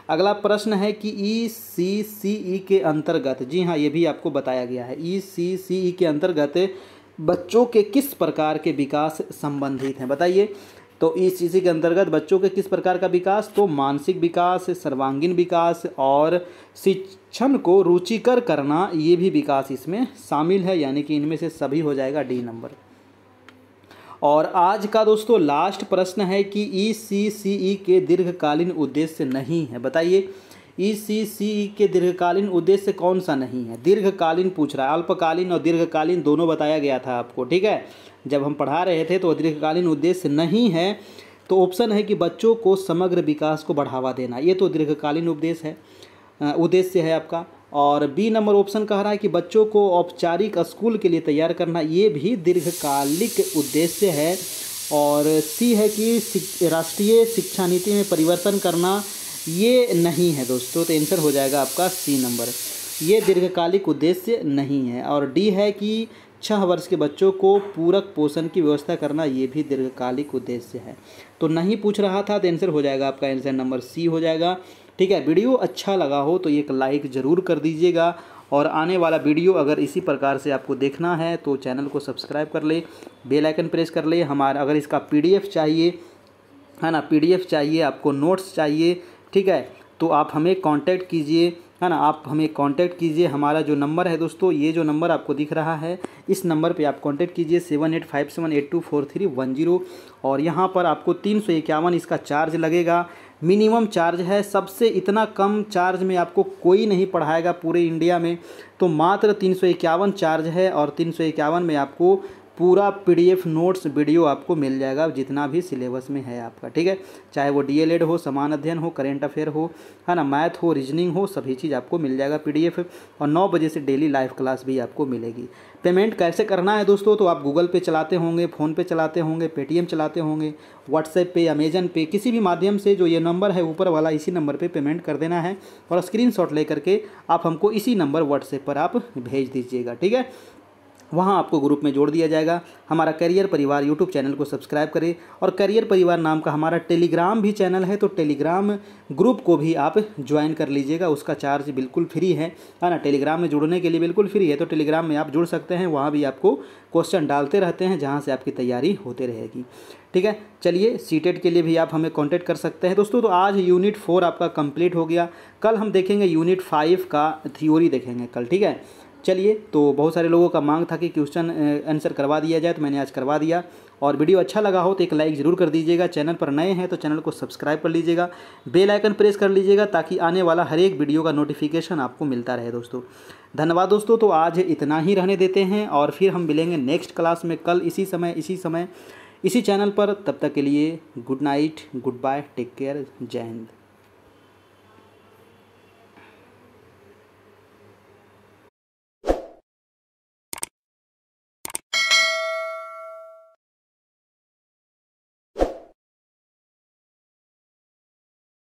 अगला प्रश्न है कि ECCE के अंतर्गत, जी हाँ ये भी आपको बताया गया है, ECCE के अंतर्गत बच्चों के किस प्रकार के विकास संबंधित हैं, बताइए। तो ECCE के अंतर्गत बच्चों के किस प्रकार का विकास, तो मानसिक विकास, सर्वांगीण विकास और शिक्षण को रुचिकर करना, ये भी विकास इसमें शामिल है। यानी कि इनमें से सभी हो जाएगा डी नंबर। और आज का दोस्तों लास्ट प्रश्न है कि ECCE के दीर्घकालीन उद्देश्य नहीं है, बताइए। ECCE के दीर्घकालीन उद्देश्य कौन सा नहीं है। दीर्घकालीन पूछ रहा है, अल्पकालीन और दीर्घकालीन दोनों बताया गया था आपको, ठीक है, जब हम पढ़ा रहे थे। तो दीर्घकालीन उद्देश्य नहीं है। तो ऑप्शन है कि बच्चों को समग्र विकास को बढ़ावा देना, ये तो दीर्घकालीन उद्देश्य है आपका। और बी नंबर ऑप्शन कह रहा है कि बच्चों को औपचारिक स्कूल के लिए तैयार करना, ये भी दीर्घकालिक उद्देश्य है। और सी है कि राष्ट्रीय शिक्षा नीति में परिवर्तन करना, ये नहीं है दोस्तों। तो आंसर हो जाएगा आपका सी नंबर, ये दीर्घकालिक उद्देश्य नहीं है। और डी है कि 6 वर्ष के बच्चों को पूरक पोषण की व्यवस्था करना, ये भी दीर्घकालिक उद्देश्य है। तो नहीं पूछ रहा था, तो आंसर हो जाएगा आपका, आंसर नंबर सी हो जाएगा। ठीक है, वीडियो अच्छा लगा हो तो एक लाइक ज़रूर कर दीजिएगा। और आने वाला वीडियो अगर इसी प्रकार से आपको देखना है तो चैनल को सब्सक्राइब कर ले, बेल आइकन प्रेस कर ले। हमारा अगर इसका PDF चाहिए, है ना, PDF चाहिए आपको, नोट्स चाहिए, ठीक है, तो आप हमें कांटेक्ट कीजिए, है ना, आप हमें कांटेक्ट कीजिए। हमारा जो नंबर है दोस्तों, ये जो नंबर आपको दिख रहा है, इस नंबर पे आप कांटेक्ट कीजिए 7857824310। और यहाँ पर आपको 351 इसका चार्ज लगेगा, मिनिमम चार्ज है। सबसे इतना कम चार्ज में आपको कोई नहीं पढ़ाएगा पूरे इंडिया में। तो मात्र 351 चार्ज है, और 351 में आपको पूरा PDF नोट्स वीडियो आपको मिल जाएगा, जितना भी सिलेबस में है आपका, ठीक है। चाहे वो DLED हो, समान अध्ययन हो, करेंट अफेयर हो, है ना, मैथ हो, रीजनिंग हो, सभी चीज़ आपको मिल जाएगा PDF। और 9 बजे से डेली लाइव क्लास भी आपको मिलेगी। पेमेंट कैसे करना है दोस्तों, तो आप गूगल पे चलाते होंगे, फ़ोन पे चलाते होंगे, पेटीएम चलाते होंगे, व्हाट्सएप पे, अमेजन पे, किसी भी माध्यम से जो ये नंबर है ऊपर वाला, इसी नंबर पे पेमेंट कर देना है और स्क्रीनशॉट लेकर के आप हमको इसी नंबर व्हाट्सएप पर आप भेज दीजिएगा, ठीक है। वहाँ आपको ग्रुप में जोड़ दिया जाएगा। हमारा करियर परिवार यूट्यूब चैनल को सब्सक्राइब करें और करियर परिवार नाम का हमारा टेलीग्राम भी चैनल है, तो टेलीग्राम ग्रुप को भी आप ज्वाइन कर लीजिएगा। उसका चार्ज बिल्कुल फ्री है ना, टेलीग्राम में जुड़ने के लिए बिल्कुल फ्री है। तो टेलीग्राम में आप जुड़ सकते हैं, वहाँ भी आपको क्वेश्चन डालते रहते हैं, जहाँ से आपकी तैयारी होते रहेगी, ठीक है। चलिए, सीटेट के लिए भी आप हमें कांटेक्ट कर सकते हैं दोस्तों। तो आज यूनिट 4 आपका कंप्लीट हो गया। कल हम देखेंगे यूनिट 5 का थ्योरी देखेंगे कल, ठीक है। चलिए, तो बहुत सारे लोगों का मांग था कि क्वेश्चन आंसर करवा दिया जाए, तो मैंने आज करवा दिया। और वीडियो अच्छा लगा हो तो एक लाइक ज़रूर कर दीजिएगा। चैनल पर नए हैं तो चैनल को सब्सक्राइब कर लीजिएगा, बेल आइकन प्रेस कर लीजिएगा, ताकि आने वाला हर एक वीडियो का नोटिफिकेशन आपको मिलता रहे दोस्तों। धन्यवाद दोस्तों। तो आज इतना ही रहने देते हैं और फिर हम मिलेंगे नेक्स्ट क्लास में कल इसी समय इसी चैनल पर। तब तक के लिए good night, goodbye, take care, Jai Hind.